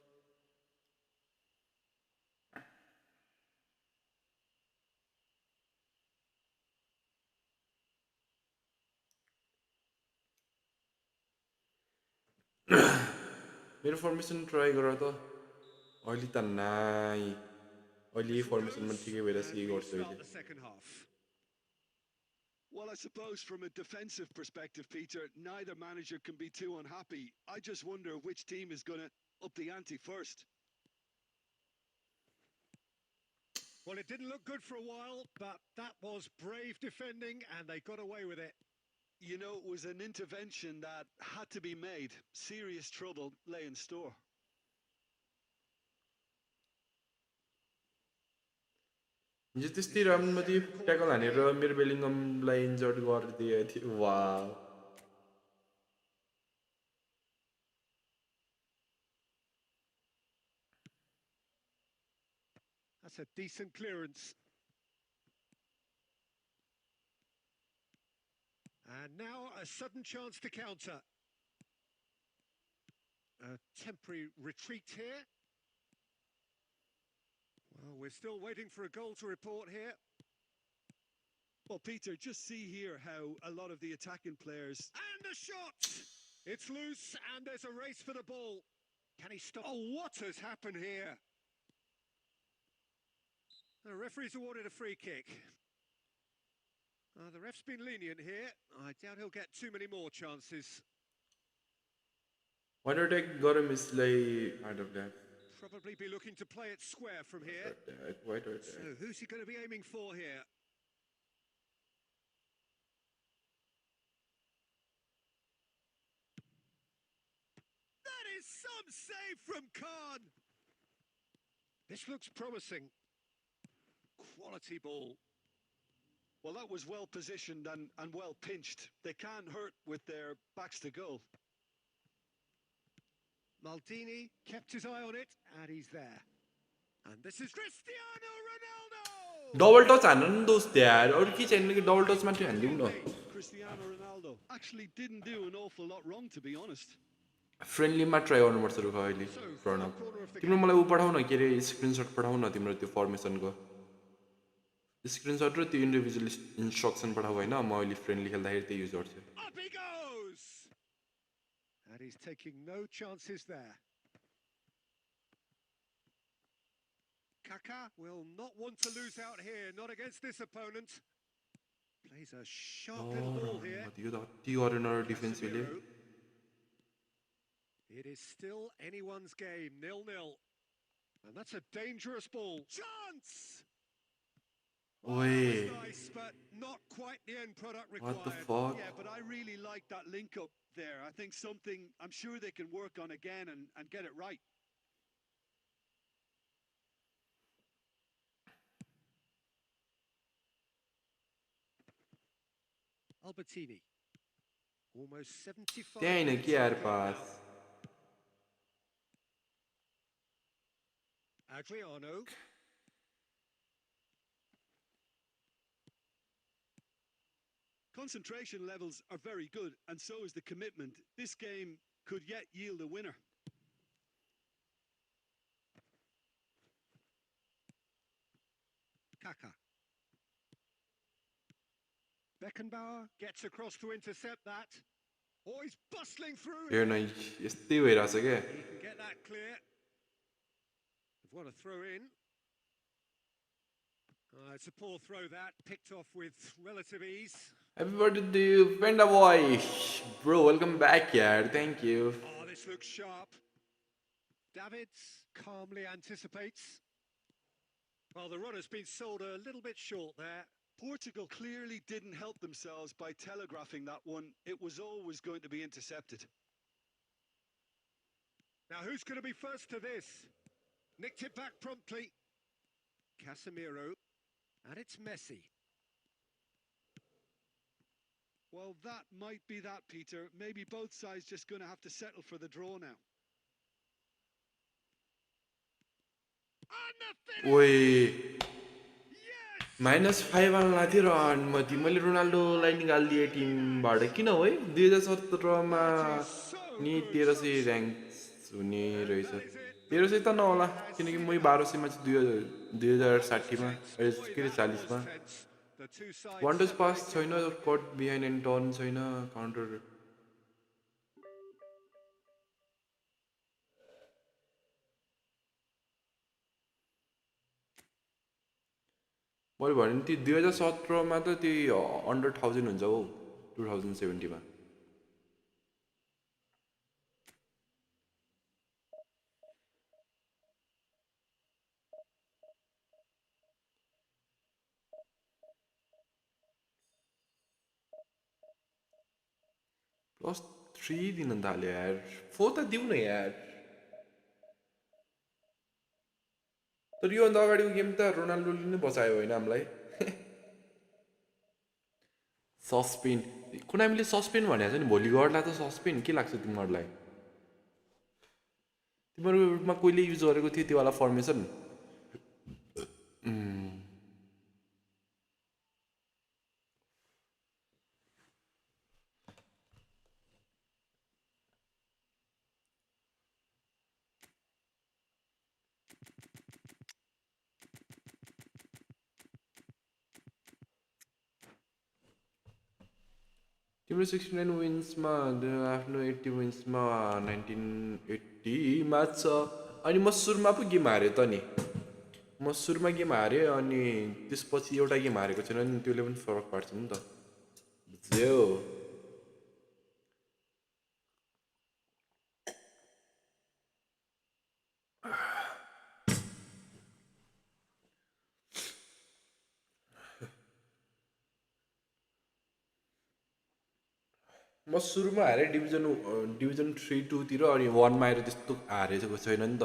मेरो फर्मेसन ट्राई गर त अहिले त नाइ अहिले यही फर्मेसनमा ठिकै भइरहेछ यही गर्छु Start अहिले the second half. Well, I suppose from a defensive perspective, Peter, neither manager can be too unhappy. I just wonder which team is going to up the ante first. Well, it didn't look good for a while, but that was brave defending, and they got away with it. You know, it was an intervention that had to be made. Serious trouble lay in store. हिजो त्यस्तै राउन्डमा थियो tackle हानेर मेरो बेलिङमलाई injured गरिदिएको थियो wow That's a decent clearance. And now a sudden chance to counter. A temporary retreat here. Well, we're still waiting for a goal to report here. Well, Peter, just see here how a lot of the attacking players... And a shot! It's loose, and there's a race for the ball. Can he stop? Oh, what has happened here? The referee's awarded a free kick. The ref's been lenient here. I doubt he'll get too many more chances. Wide attack गर मिसलाई out of lack Probably be looking to play it square from here. Wide So attack who's he going to be aiming for here? That is some save from Khan. This looks promising. Quality ball. Well, that was well positioned and well pinched. They can't hurt with their backs to goal. Maldini kept his eye on it, and he's there. And this is Cristiano Ronaldo! Double touch हान्न नि दोस्त यार अरू के चाहिने कि double touch मात्रै हानिदिउँ न Cristiano Ronaldo actually didn't do an awful lot wrong, to be honest. फ्रेन्डलीमा ट्राई गर्नुपर्छ रुख अहिले प्रणव तिम्रो मलाई ऊ पठाउ न के अरे स्क्रिनसट पठाउ न तिम्रो त्यो फर्मेसनको स्क्रिनसट र त्यो इन्डिभिजुअल इन्स्ट्रक्सन पठाऊ होइन म अहिले फ्रेन्डली खेल्दाखेरि त्यही युज गर्छु Up he goes! And he's taking no chances there. Kaká will not want to lose out here, not against this opponent. Plays a sharp little ball here. यो त अति गरेन डिफेन्सले Casemiro. It is still anyone's game, 0-0. And that's a dangerous ball. Chance! ओए That's nice, but not quite the end product required. what the fuck Yeah, but I really like that link up there. I think something I'm sure they can work on again and get it right. Albertini. Almost 75 त्यहाँ हैन minutes के यार to go pass now. Adriano. concentration levels are very good, and so is the commitment. This game could yet yield a winner. Kaka. Beckenbauer gets across to intercept that. Oh, he's bustling through. हेर्न यस्तै भइरहेछ क्या He can get that clear. They've got a throw in. It's a poor throw that, picked off with relative ease. Happy birthday to you, Panda Boy. Bro, welcome back, yaar. Thank you. Oh, this looks sharp. Davids calmly anticipates. Well, the run has been sold a little bit short there. Portugal clearly didn't help themselves by telegraphing that one. It was always going to be intercepted. Now, who's going to be first to this? Nicked it back promptly. Casemiro. And it's Messi. Well, that might be that, Peter. Maybe both sides just going to have to settle for the draw now. Oi. -5 हाल्न थियो र मैले रोनाल्डोलाई निकालिदिएँ टिमबाट किन हो है 2017 मा नि 1300 rank हुने रहेछ 1300 त नहोला किनकि मै 1200 मा चाहिँ 2060 मा के 40 मा वन्डर्स पास छैन कट बिहाइन्ड एन्ड टर्न छैन काउन्टर मैले भने ती 2017 मा त ती अन्डर 1000 हुन्छ हो 2070 मा +3 दिन थाल्यो यार 4 त दिउ न यार तर यो भन्दा अगाडिको गेम त रोनाल्डोले नै बचायो होइन हामीलाई सस्पेन कुनामीले सस्पेन भनेको छ नि भोलि गर्ला त सस्पेन के लाग्छ तिमीहरूलाई तिमीहरूमा कोहीले युज गरेको थियो त्यो वाला फर्मेसन तिम्रो 69 विन्समा आफ्नो 80 विन्समा 1980 मा छ अनि म सुरुमा पो गेम हारेँ त नि म सुरुमा गेम हारेँ अनि त्यसपछि एउटा गेम हारेको छैन नि त्यसले पनि फरक पार्छ नि त बुझ्यौ म सुरुमा हारेँ डिभिजन 3-2 तिर अनि 1 मा आएर त्यस्तो हारेको छैन नि त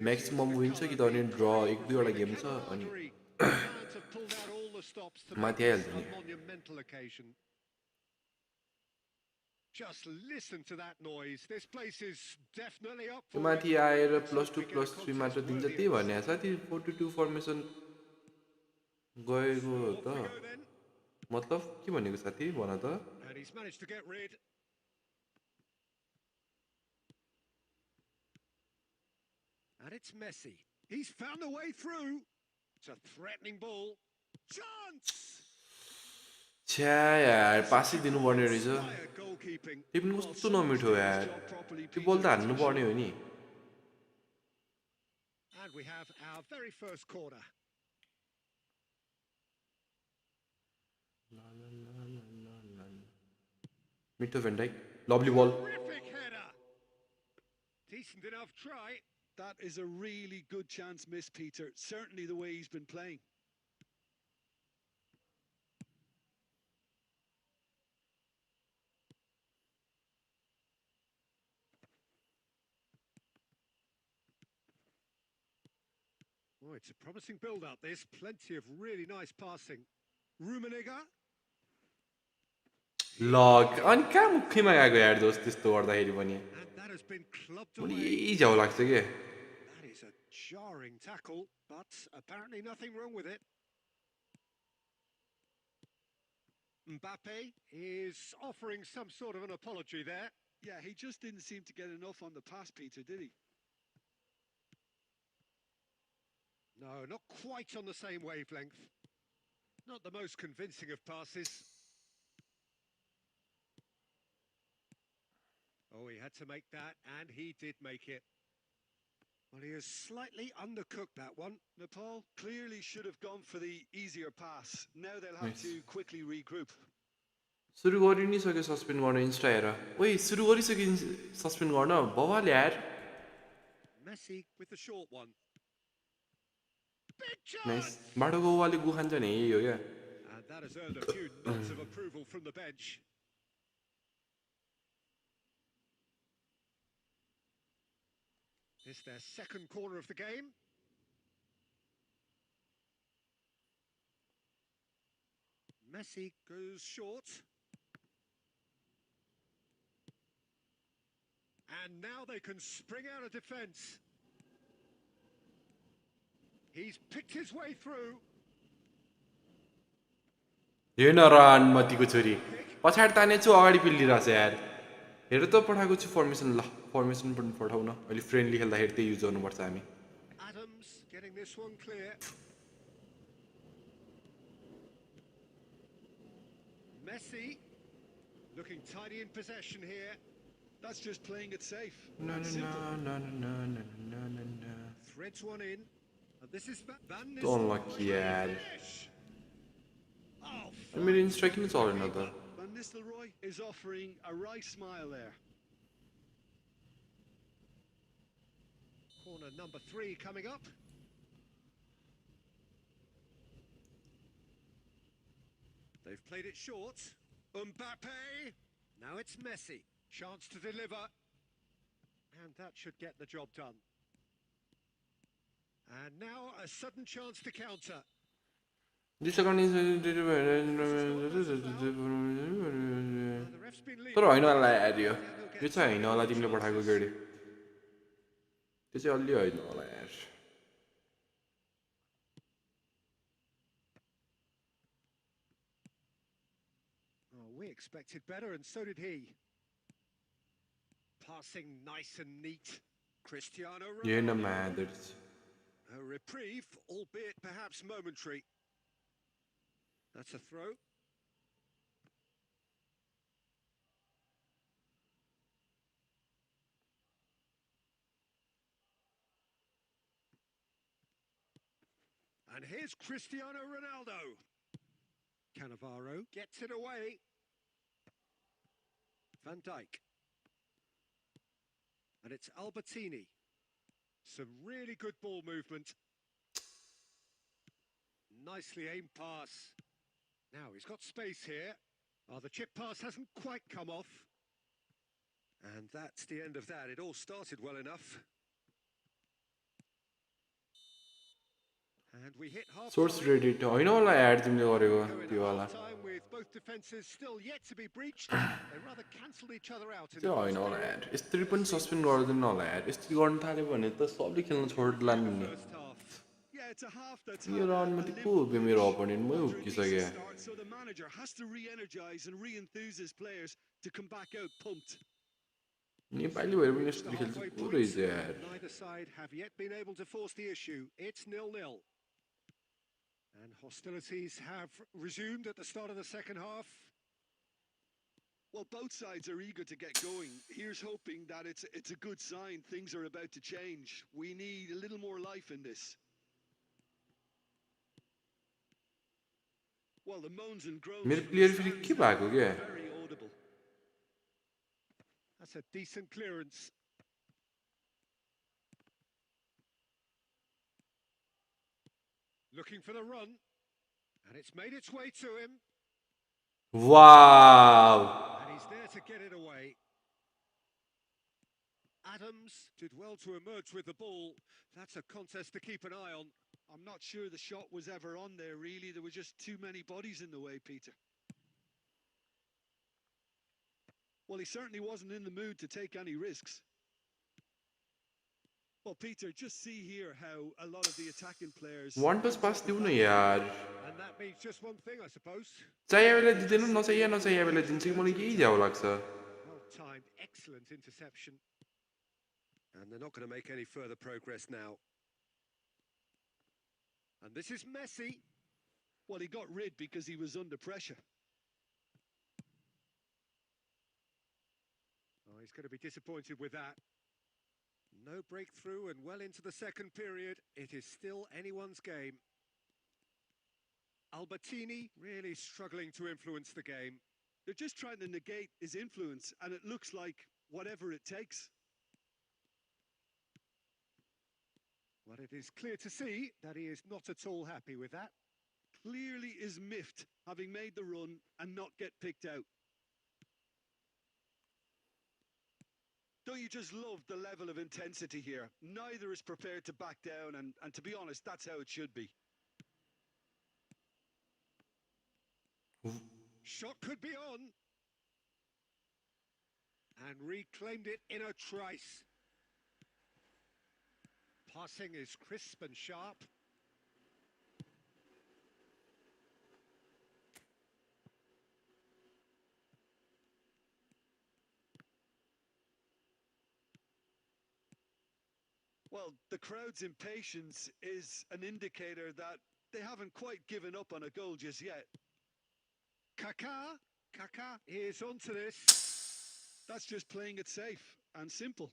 म्याक्सिमम विन छ कि त अनि ड्र 1-2 वटा गेम छ अनि माथि आइहाल्छ नि Just listen to that noise. This place is definitely up त्यो for माथि आएर +2 +3 मात्र दिन्छ त्यही भने साथी 4-2 फर्मेसन गएको त मतलब के भनेको साथी भन त And he's managed to get rid. And it's Messi. He's found a way through. It's a threatening ball. Chance! छ्या यार पासै दिनुपर्ने रहेछ त्यो पनि कस्तो नमिठो यार त्यो बल त हान्नु पर्ने हो नि And we have our very first corner. मिठो भेन्डाइक लभली बल Terrific header. Decent enough try. That is a really good chance missed, Peter. Certainly the way he's been playing. Oh, it's a promising build-up. There's plenty of really nice passing. Rummenigge. Luck अनि कहाँ मुखैमा गएको यार दोस्त त्यस्तो गर्दाखेरि पनि And that has been clubbed मलाई away. यही झ्याउ लाग्छ के That is a jarring tackle, but apparently nothing wrong with it. Mbappe is offering some sort of an apology there. Yeah, he just didn't seem to get enough on the pass, Peter, did he? No, not quite on the same wavelength. Not the most convincing of passes. Oh, he had to make that, and he did make it. Well, he has slightly undercooked that one. Nepal clearly should have gone for the easier pass. Now they'll have Nice. to quickly regroup. सुरु गरि नि सक्यो suspend गर्न Insta हेर ओइ सुरु गरिसक्यो suspend गर्न बवाल यार Messi with the short one. Big nice chance! बाटोको वाले गुखान्छ नि यही हो क्या And that has earned a few nods of approval from the bench. It's their second corner of the game. Messi goes short. And now they can spring out of defence. He's picked his way through. हेर्न run मतीको छोरी पछाडि तानेछु अगाडि पिल्लिरहेछ यार हेर त पठाएको छु formation ल formation पनि पठाउन अहिले फ्रेन्डली खेल्दाखेरि त्यही युज गर्नुपर्छ हामी Adams getting this one clear. Messi looking tidy in possession here. That's just playing it safe. No, and no, simple. no, no, no, no, no, no. Threads one in. And this is Van Don't look yet. Oh, I mean, striking is all another. Van Nistelrooy is offering a right smile there. corner number 3 coming up. They've played it short. Mbappe. Now it's Messi. Chance to deliver. And that should get the job done. And now a sudden chance to counter. This second is The ref's been leading. तर होइन होला यार यो चाहिँ होइन होला तिमीले पठाएको गेडी त्यो चाहिँ अलि होइन होला यार Oh, we expected better, and so did he. Passing nice and neat. Cristiano You know, Ronaldo. man, there's A reprieve, albeit perhaps momentary. That's a throw. And here's Cristiano Ronaldo. Cannavaro gets it away. Van Dijk. And it's Albertini. Some really good ball movement. Nicely aimed pass. Now he's got space here. Oh, the chip pass hasn't quite come off. And that's the end of that. It all started well enough. And we hit half source ready to होइन होला यार तिमीले गरेको त्यो वाला time with both defenses still yet to be breached. They rather cancelled each other out in the त्यो होइन होला यार यस्तरी पनि सस्पेन्ड गर्दैन होला यार यस्तरी गर्न थाल्यो भने त सबले खेल्न छोड्ला नि first half. Yeah, it's a half that's यो राउन्डमा त को हो बे मेरो अपोनेन्टमै उक्किसक्यो so the manager has to re-energize and re-enthuse his players to come back out pumped. Nepali भएर पनि यस्तरी खेल्छ को रहेछ यार Neither side have yet been able to force the issue. It's 0-0. And hostilities have resumed at the start of the second half. Well, both sides are eager to get going. Here's hoping that it's a good sign. Things are about to change. We need a little more life in this. Well, the moans and groans मेरो from player the फेरि stands के भएको क्या are very audible. That's a decent clearance. Looking for the run. And it's made its way to him. Wow And he's there to get it away. Adams did well to emerge with the ball. That's a contest to keep an eye on. I'm not sure the shot was ever on there, really. There were just too many bodies in the way, Peter. Well, he certainly wasn't in the mood to take any risks. Well, Peter, just see here how a lot of the attacking players. One touch पास दिउ न यार And that means just one thing, I suppose. चाहिए बेला दिँदैन नचाहिए बेला दिन्छ कि मलाई केही झ्याउ लाग्छ Well timed, excellent interception. And they're not going to make any further progress now. And this is Messi. Well, he got rid because he was under pressure. Oh, he's going to be disappointed with that. No breakthrough and well into the second period. It is still anyone's game. Albertini really struggling to influence the game. They're just trying to negate his influence, and it looks like whatever it takes. Well, it is clear to see that he is not at all happy with that. Clearly is miffed, having made the run and not get picked out. Don't you just love the level of intensity here? Neither is prepared to back down, and to be honest, that's how it should be. Shot could be on. And reclaimed it in a trice. Passing is crisp and sharp. Well, the crowd's impatience is an indicator that they haven't quite given up on a goal just yet. Kaká is onto this. That's just playing it safe and simple.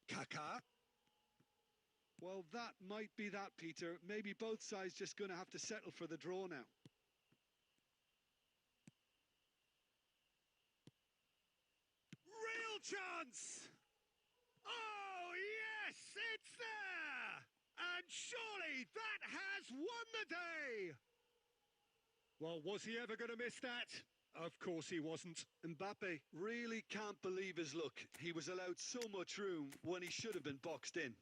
Kaká. Well, that might be that, Peter. Maybe both sides just going to have to settle for the draw now. Real chance! Oh, yes, it's there! And surely that has won the day! Well, was he ever going to miss that? Of course he wasn't. Mbappe really can't believe his luck. He was allowed so much room when he should have been boxed in.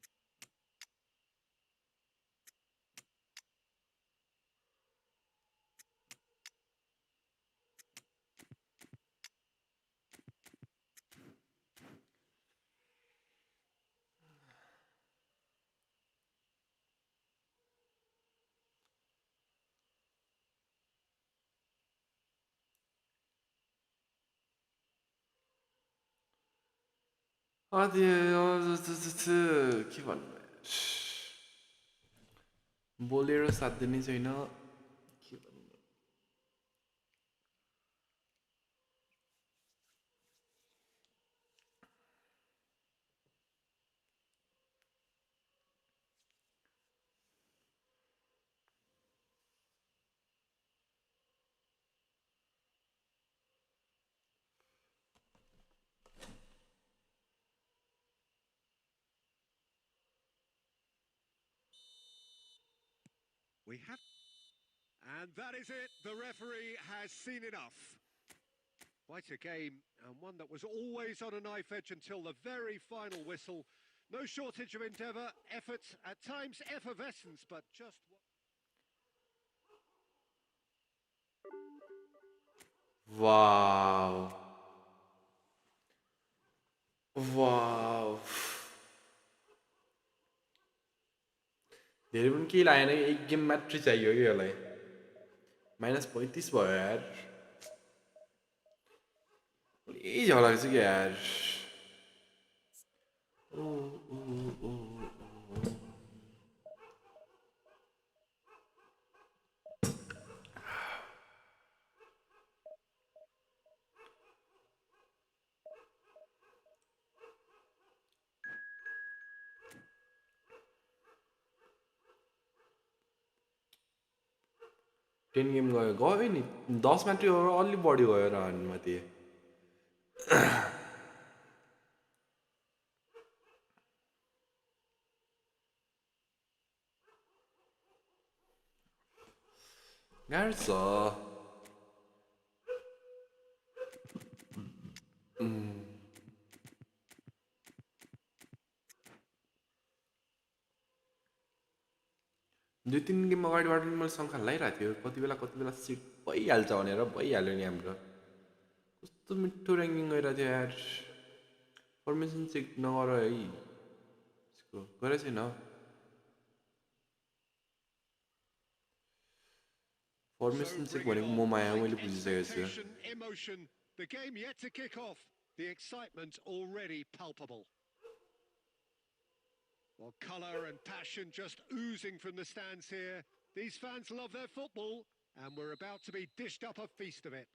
अझै के भन्नु बोलेर साथ दिने छैन के भन्नु We have... And that is it. The referee has seen enough. Quite a game, and one that was always on a knife edge until the very final whistle. No shortage of endeavour, effort, at times effervescence, but just... Wow. Wow. धेरै पनि केही लागेन एक game मात्रै चाहियो कि यसलाई -35 भयो यार यही झ्याउ लाग्छ कि यार टेन गेम गयो नि 10 मात्रै हो अलि बढी गयो रनमा त्यो गाह्रो छ दुई तिन गेम अगाडिबाट पनि मैले शङ्का लगाइरहेको थियो कति बेला सिट भइहाल्छ भनेर भइहाल्यो नि हाम्रो कस्तो मिठो ऱ्याङ्किङ गइरहेको थियो यार फर्मेसन चेक नगर है उसको गरेको छैन फर्मेसन चेक भनेको म माया मैले बुझिसकेको छु Emotion, the game yet to kick off. The excitement already palpable. Well, colour and passion just oozing from the stands here. These fans love their football, and we're about to be dished up a feast of it.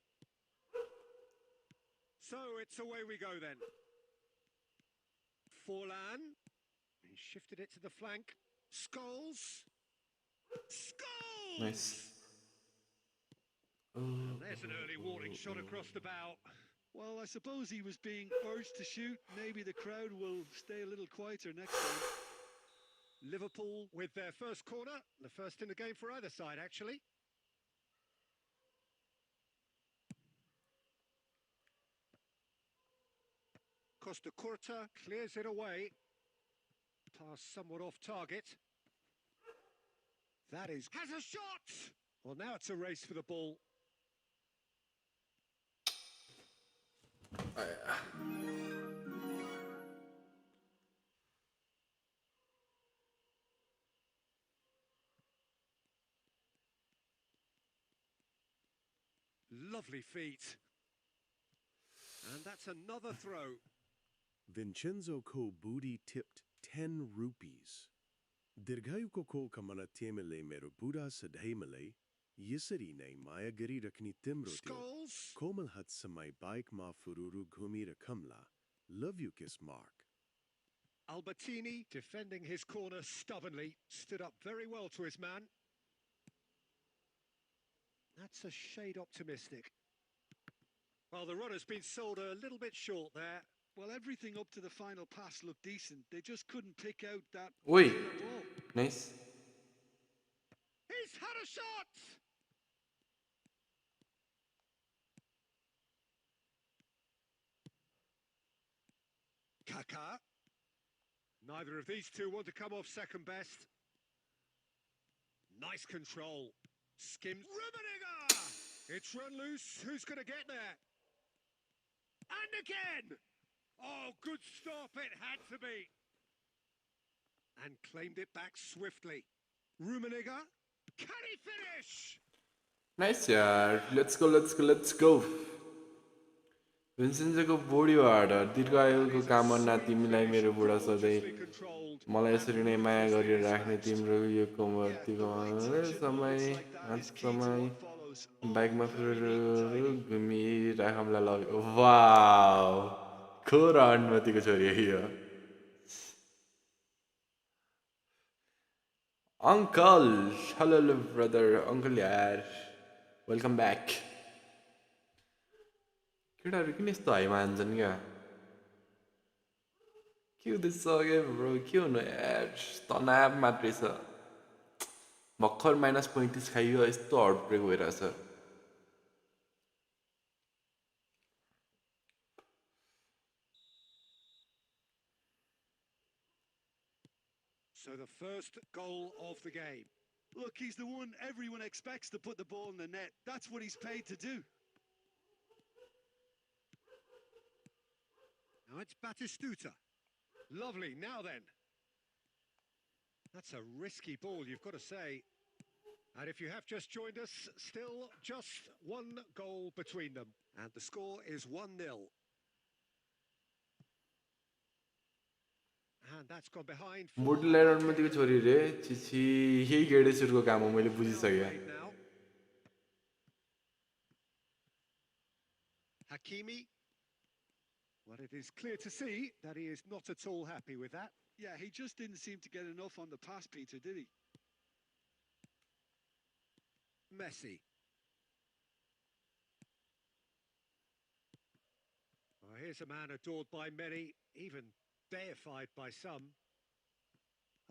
So it's away we go then. Forlan. He shifted it to the flank. Scholes. Scholes! Nice. And there's an early warning shot across the bow. Well, I suppose he was being urged to shoot. Maybe the crowd will stay a little quieter next time. Liverpool with their first corner. The first in the game for either side, actually. Costa Curta clears it away. Pass somewhat off target. That is... has a shot! Well, now it's a race for the ball. Lovely feet. And that's another throw. Vincenzo ko booty tipped 10 rupees. Dirghayuko ko kamana temele mero buddha sadhaimale. Yisari ne maya gari rakni timro Scholes. Komal hat samai bike ma fururu gumira kamla. Love you kiss mark. Albertini, defending his corner stubbornly, stood up very well to his man. That's a shade optimistic. Well, the runner's been sold a little bit short there. Well, everything up to the final pass looked decent. They just couldn't pick out that Oi. killer ball. Nice. He's had a shot! Kaka. Neither of these two want to come off second best. Nice control. Skimmed. Rummenigge! It's run loose. Who's going to get there? And again! Oh, good stop. It had to be. And claimed it back swiftly. Rummenigge. Can he finish? Nice यार let's go Vincenzo body order दीर्घायुको कामना तिमीलाई मेरो बुढा सधैँ मलाई यसरी नै माया गरेर राख्ने तिम्रो यो कोमर्तीको समय बाइकमा घुमिराखमला लग्यो वाउ खोर अनुमतिको छोरी हो यो Uncle hello brother uncle यार Welcome back. केटाहरु किन यस्तो हाइ मान्छन् क्या के हुँदैछ के ब्रो के हुनु यार तनाव मात्रै छ भर्खर -35 खाइयो यस्तो हार्ट ब्रेक भइरहेछ So the first goal of the game. Look, he's the one everyone expects to put the ball in the net. That's what he's paid to do. Now it's Batistuta. Lovely. Now then. That's a risky ball, you've got to say. And if you have just joined us, still just one goal between them. And the score is 1-0. And that's gone behind. Modular अनुमतिको छोरी रे छिछि यही गेडेसुरको काम हो मैले बुझिसके Hakimi. Well, it is clear to see that he is not at all happy with that. Yeah, he just didn't seem to get enough on the pass, Peter, did he? Messi. Well, here's a man adored by many, even deified by some.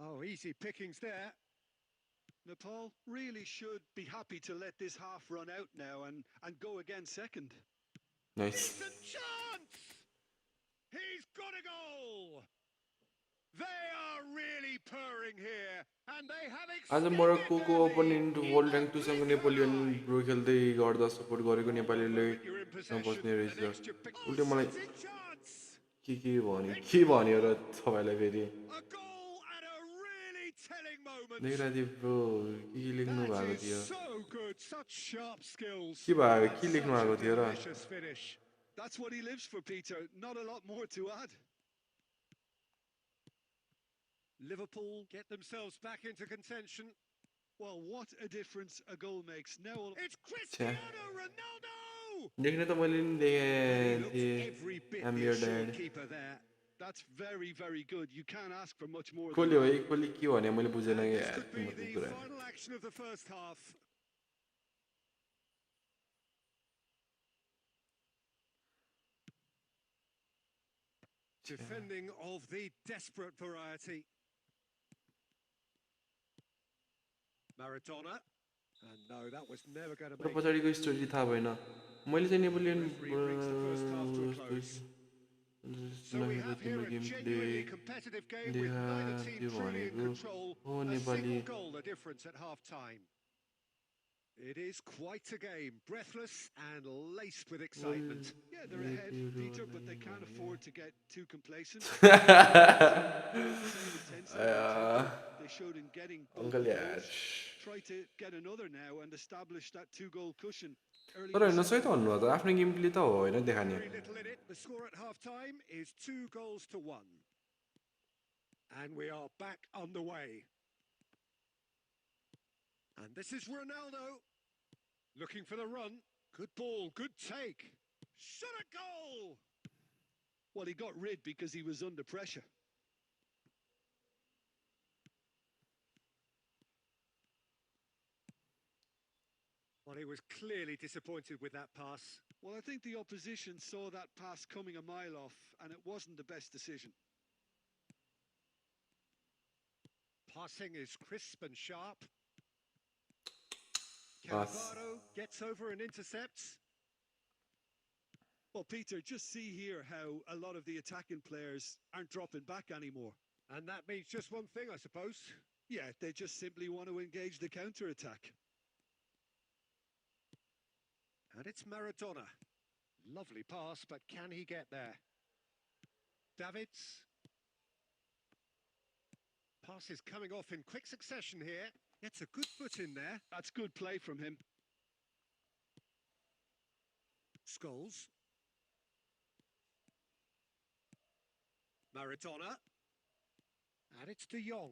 Oh, easy pickings there. Nepal really should be happy to let this half run out now and go again second. Nice. Decent chance! He's got a goal! They are really purring here, and they have आज मोरक्कोको opponent world rank 2 सँग Napoleon bro खेल्दै गर्दा support गरेको नेपालीले नबस्ने रहेछ उल्टे मलाई के भन्यो र तपाईलाई फेरि a goal moment. देखिरहेको थिएँ ब्रो के लेख्नु That भएको is थियो so good, such sharp skills. के भयो And के लेख्नु such a भएको थियो र delicious finish. That's what he lives for, Peter. Not a lot more to add. Liverpool get themselves back into contention. Well, what a difference a goal makes. Now, It's Cristiano Ronaldo! देख्ने त मैले नि He देखेँ looks थिएँ every bit I'm the your assured dad keeper there. that's very, very good. You can't ask for much more than खोल्यो that. है खोली के भने मैले बुझेन And कि this यार could be तिम्रो the कुरा final action of the first half. Defending of the desperate variety. Maradona. And no, that was never going to तर make it. पछाडिको स्टोरी थाहा भएन मैले चाहिँ Napoleon Referee brings the first half to a close. So we have here a genuinely competitive game with neither team truly in control. A single goal the difference at half-time. It is quite a game, breathless and laced with excitement. Yeah, they're ahead, Peter, but they can't afford to get too complacent. They showed in getting both Uncle goals. Yash. Try to get another now and establish that two-goal cushion. तर होइन सही त भन्नु त आफ्नो game play त हो होइन देखाने Very little in it. The score at half-time is 2-1. And we are back underway. And this is Ronaldo. Looking for the run. Good ball, good take. Shot a goal! Well, he got rid because he was under pressure. Well, he was clearly disappointed with that pass. Well, I think the opposition saw that pass coming a mile off, and it wasn't the best decision. Passing is crisp and sharp. Pass. Cannavaro gets over and intercepts. Well, Peter, just see here how a lot of the attacking players aren't dropping back anymore. And that means just one thing, I suppose. Yeah, they just simply want to engage the counter-attack. And it's Maradona. Lovely pass, but can he get there? Davids. Pass is coming off in quick succession here. Gets a good foot in there. That's good play from him. Scholes. Maradona. And it's De Jong.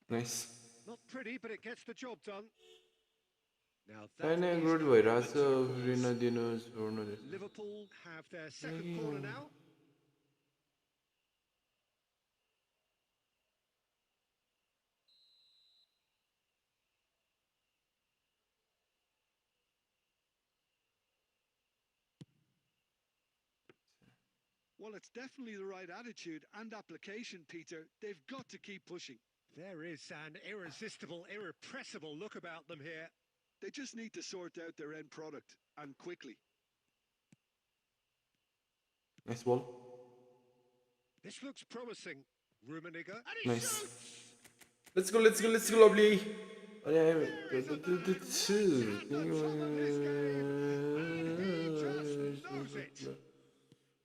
Nice. Not pretty, but it gets the job done. Now होइन that is good the भइरहेको छ turquoise. Free नदिनुहोस् छोड्नु Liverpool have their second corner now. Well, it's definitely the right attitude and application, Peter. They've got to keep pushing. There is an irresistible, irrepressible look about them here. They just need to sort out their end product, and quickly. Nice ball. This looks promising. Rummenigge. And he Nice. shoots! Let's go, lovely. He just knows it.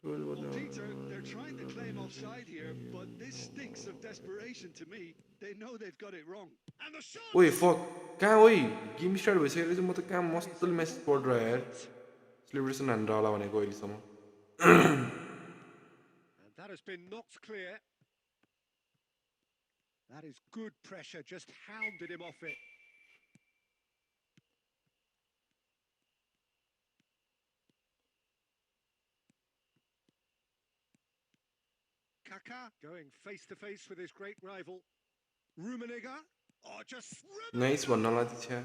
Well, Peter, they're trying to claim offside here, but this stinks of desperation to me. They know they've got it wrong. And the shot! ओए fuck कहाँ ओइ game start भइसकेको रहेछ म त कहाँ मस्तले message पढिरहेँ यार celebration हानेर होला भनेको अहिलेसम्म And that has been knocked clear. That is good pressure, just hounded him off it. Kaká going face to face with his great rival. Rummenigge. Oh, just nice भन्नलाई त छ्या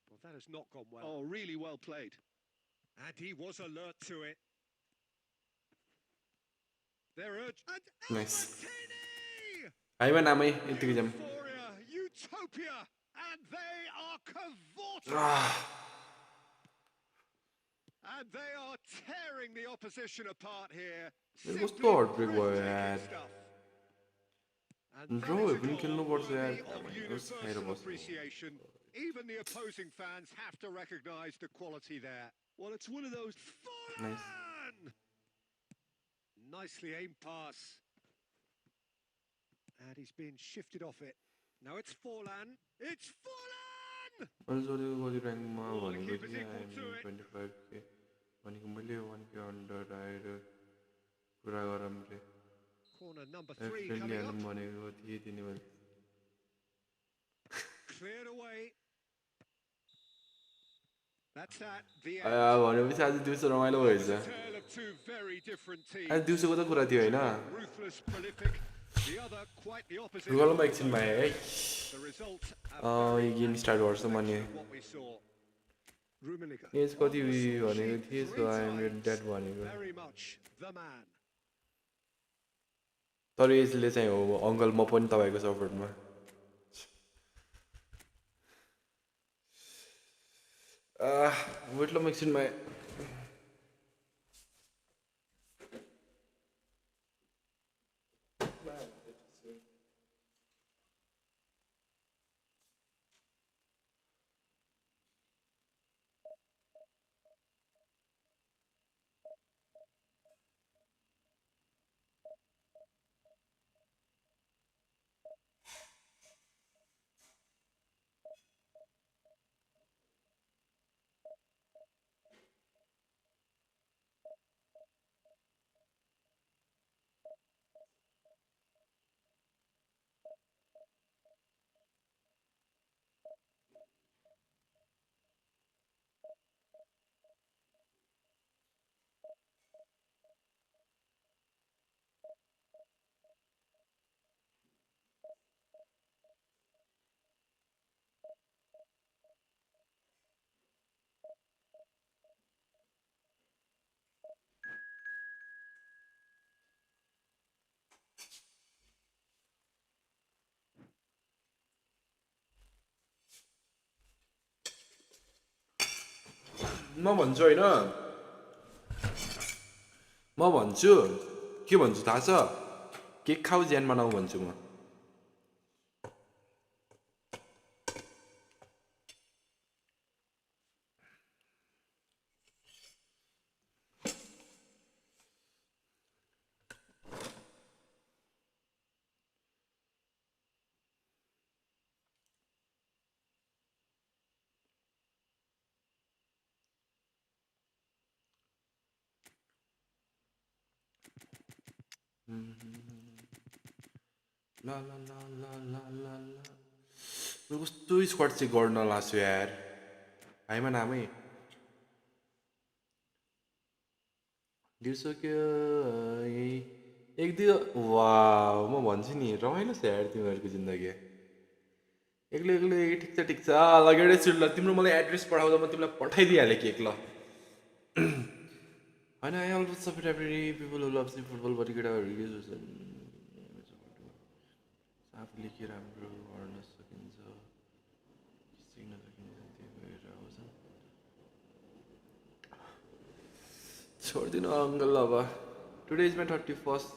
Well, that has not gone well. Oh, really well played. And he was alert to it. They're urged. And Nice. Albertini! Haima नामै यतिकै जाम Euphoria, utopia, and they are cavorting. And they are tearing the opposition apart here. It was Simply thought big boy, breathtaking man. stuff. And that Draw is a even goal खेल्नुपर्छ यार worthy of universal appreciation. Even the opposing fans have to recognise the quality there. Well, it's one of those... Nice. Foreign! nicely aimed pass. And he's been shifted off it. Now it's Forlan. It's Forlan! Also कति र्याङ्कमा Oh, the भनेको keeper's थिएँ equal to I'm it. 25K भनेको मैले 1K under आएर कुरा गरौँ रे Corner number 3 friendly coming हालौँ up. भनेको थिएँ तिनी बेला Cleared away. That's that. The end. भनेपछि आज दिउँसो रमाइलो Well, it भएछ was a tale of two very different teams. आज दिउँसोको त कुरा थियो होइन One ruthless, prolific. The other quite the opposite. गुगलमा एकछिनमा आएँ है The result. यो गेम स्टार्ट गर्छ मैले What we saw. Rummenigge. एज कति भनेको थिएँ सो आइएम डेड भनेको Very much the man. तर यसले चाहिँ हो अङ्कल म पनि तपाईँको सपोर्टमा वेट ल म एकछिनमा आएँ म भन्छु होइन म भन्छु के भन्छु थाहा छ केक खाऊ ज्यान बनाऊ भन्छु म ला ला ला ला ला ला ला मैले कस्तो स्क्वाड चाहिँ गर्न लाग्छु यार आइमा नामै दिउँसोको एक दुई वा म भन्छु नि रमाइलो छ यार तिमीहरूको जिन्दगी एक्लै एक्लै ठिक छ लगेडै सुट ल तिम्रो मलाई एड्रेस पठाउँदा म तिमीलाई पठाइदिइहालेँ केक ल होइन I also support every people who loves football but केटाहरू आफूले के राम्रो गर्न सकिन्छ सिक्न सकिन्छ त्यो भएर आउँछ छोडिदिनु अङ्कल अब today is my 31st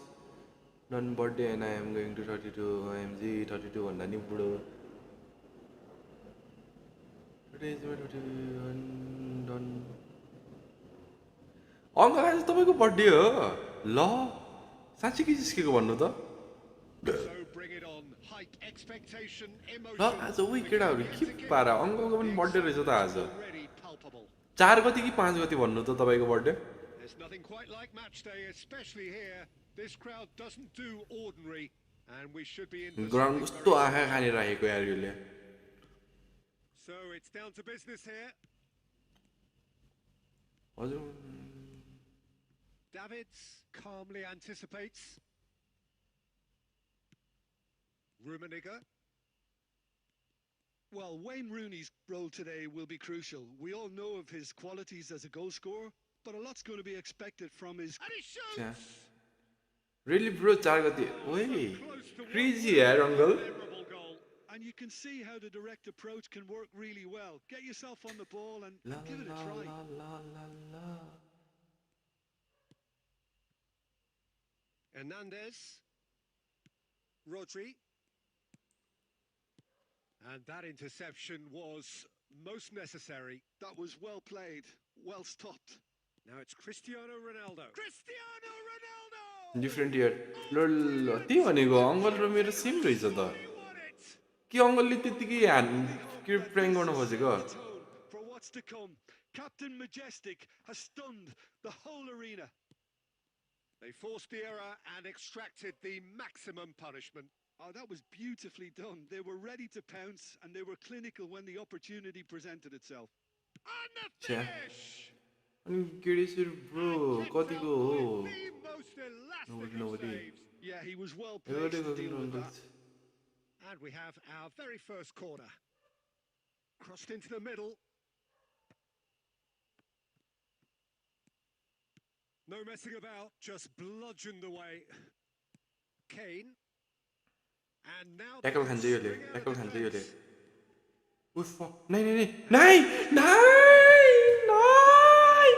done birthday and I am going to 32 आइएमजी 32 भन्दा नि बुढो today is my 31 done uncle आज तपाईँको बर्थडे हो ल साँच्चै के जिस्केको भन्नु त ल आज उही केटाहरू के पारा अङ्कलको पनि बर्थडे रहेछ त आज 4 गति कि 5 गति भन्नु त तपाईँको birthday There's nothing quite like match day, especially here. This crowd doesn't do ordinary, and we should be in. Ground कस्तो आँखा खाने राखेको यार यसले So it's down to business here. हजुर Davids calmly anticipates. Rummenigge. Well, Wayne Rooney's role today will be crucial. We all know of his qualities as a goal scorer, but a lot's going to be expected from his... And he shoots! Really bro 4 गति ओए crazy यार uncle Memorable goal. And you can see how the direct approach can work really well. Get yourself on the ball and La give it a la try. la la la la Hernandez. Rodri. And that interception was most necessary. That was well played, well stopped. Now it's Cristiano Ronaldo. Cristiano Ronaldo! Different year ल त्यही भनेको uncle र मेरो same रहेछ त के अङ्कलले त्यत्तिकै के prank गर्न खोजेको The tone for what's to come. Captain Majestic has stunned the whole arena. They forced the error and extracted the maximum punishment. Oh, that was beautifully done. They were ready to pounce and they were clinical when the opportunity presented itself. And the छ्या finish! अनि गेडेसुर bro कतिको हो The most elastic of nobody saves. Yeah, he was well एउटै placed to deal गर्नु with uncle that. And we have our very first corner. Crossed into the middle. No messing about, just bludgeoned away. Kane. And now they tackle can खान्छ योले string out a tackle खान्छ योले defence. उफ नै नै नै नै नै नै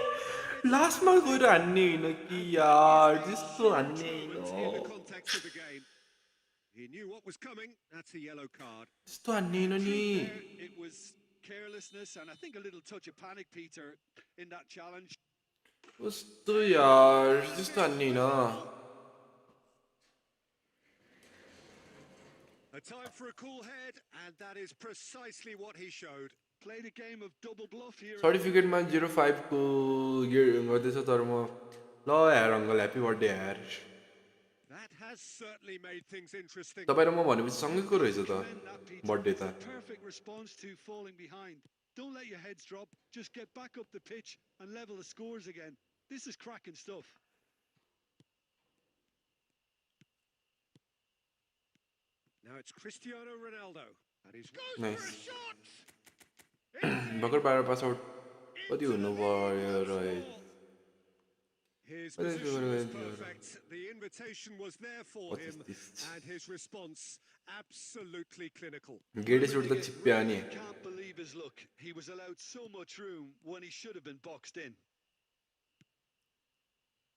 लास्टमा गएर हान्ने होइन कि यार त्यस्तो हान्ने Moment in the होइन context of the game. He knew what was coming. That's a yellow card. त्यस्तो हान्ने होइन नि Truth there, it was carelessness and I think a little touch of panic, Peter, in that challenge. कस्तो यार त्यस्तो हान्ने होइन A time for a cool head, and that is precisely what he showed. Played a game of double bluff here. सर्टिफिकेटमा 05 को गर्दैछ तर म ल यार अङ्कल ह्याप्पी बर्थडे यार That has certainly made things interesting. तपाईँ र म भनेपछि सँगैको रहेछ त Commend that, Peter. Birthday It's त a perfect response to falling behind. Don't let your heads drop. Just get back up the pitch and level the scores again. This is cracking stuff. Now it's Cristiano Ronaldo. And he's goes Nice. for a shot! भर्खर 12 pass out कति हुनु भयो र His What is position going was on here? perfect. The invitation was there for What is him, this? and his response absolutely clinical. गेडे shoot त चिप्प्या नि Really can't believe his luck. He was allowed so much room when he should have been boxed in.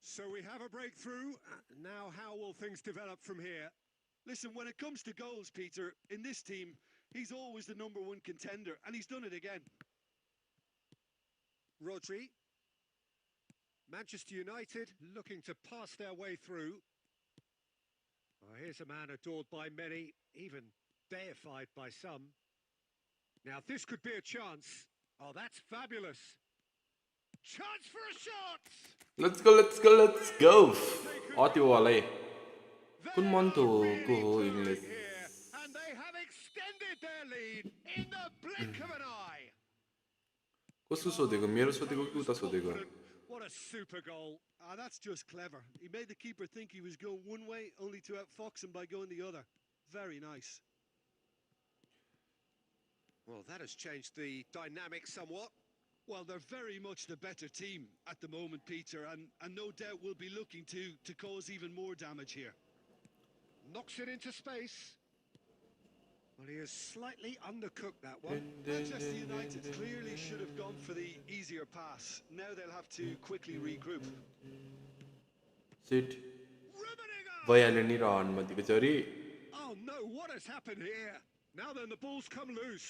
So we have a breakthrough. Now, how will things develop from here? Listen, when it comes to goals, Peter, in this team, he's always the number one contender, and he's done it again. Rodri. Manchester United looking to pass their way through. Oh, here's a man adored by many, even deified by some. Now, this could be a chance. Oh, that's fabulous. Chance for a shot! Let's go let's go let's go अति वाला है कुन month हो को हो English Here, and they have extended their lead in the blink of an eye. कसको सोधेको मेरो सोधेको कि उता सोधेको What a super goal. Ah, that's just clever. He made the keeper think he was going one way, only to outfox him by going the other. Very nice. Well, that has changed the dynamic somewhat. Well, they're very much the better team at the moment, Peter, and no doubt will be looking to cause even more damage here. Knocks it into space. Well, he has slightly undercooked that one. Manchester United clearly should have gone for the easier pass. Now they'll have to quickly regroup. Shit Riveting up! भइहाल्यो नि र हनमा दिएको चरी Oh no, what has happened here? Now then, the ball's come loose.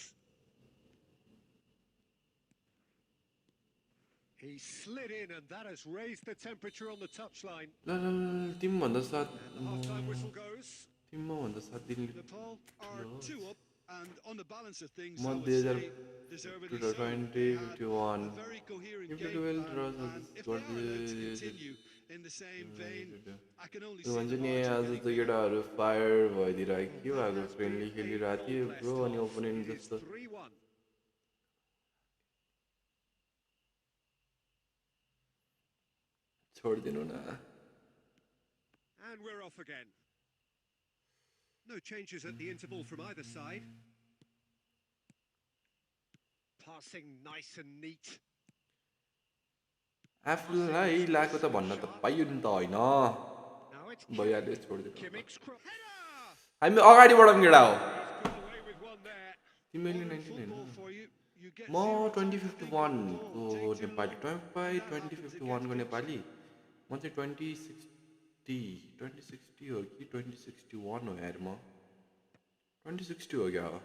He slid in, and that has raised the temperature on the touchline. ल ल ल तिमीभन्दा साथ And the half-time whistle goes. तिमीमा भन्दा साथ दिनले Nepal are two up, and on the balance of things, I म would 2000 say deservedly so. 2020 They had 51 a very coherent If game it will plan, draw and this if they are allowed to towards the- continue in the same vein, I can only त्यो see भन्छ the नि margin आज getting त bigger. केटाहरू fire भइदिरहेको के भएको friendly खेलिरहेको थियो ब्रो अनि ओपोनेन्ट It is जस्तो 3-1. छोडिदिनु न And we're off again. No changes at the interval from either side. Passing nice and neat. आफूलाई लागेको त भन्न त पाइयो नि त होइन Now it's भइहाल्यो छोडिदिनु Kimmich's header! हामी अगाडि बढाउँ केटा हो He's got away with one there. तिमीले Modern 19 football होइन for you. You get म zero time to 2051 think about the को ball. Take too Nepali long. तपाईँ That happens 2051 को against नेपाली म चाहिँ 2060 हो कि 2061 हो यार म 2060 हो क्या हो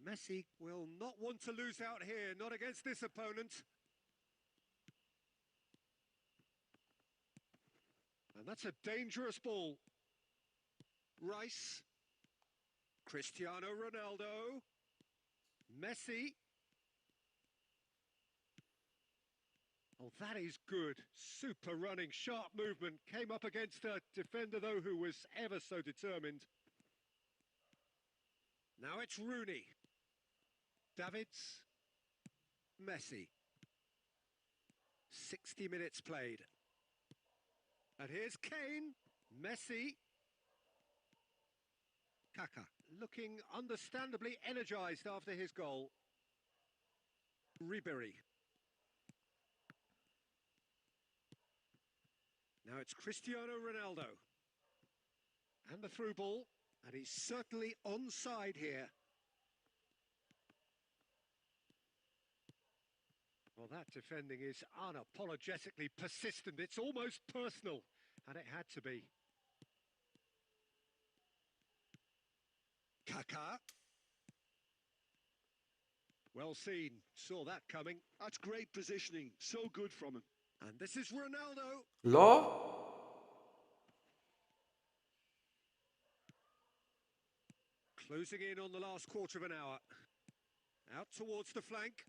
Messi will not want to lose out here, not against this opponent. And that's a dangerous ball. Rice. Cristiano Ronaldo. Messi. Oh, that is good. Super running, sharp movement. Came up against a defender, though, who was ever so determined. Now it's Rooney. Davids. Messi. 60 minutes played. And here's Kane. Messi. Kaka, looking understandably energised after his goal. Ribery. Now it's Cristiano Ronaldo. And the through ball. And he's certainly onside here. Well, that defending is unapologetically persistent. It's almost personal. And it had to be. Kaka. Well seen. Saw that coming. That's great positioning. So good from him. And this is Ronaldo. Law? Closing in on the last quarter of an hour. Out towards the flank.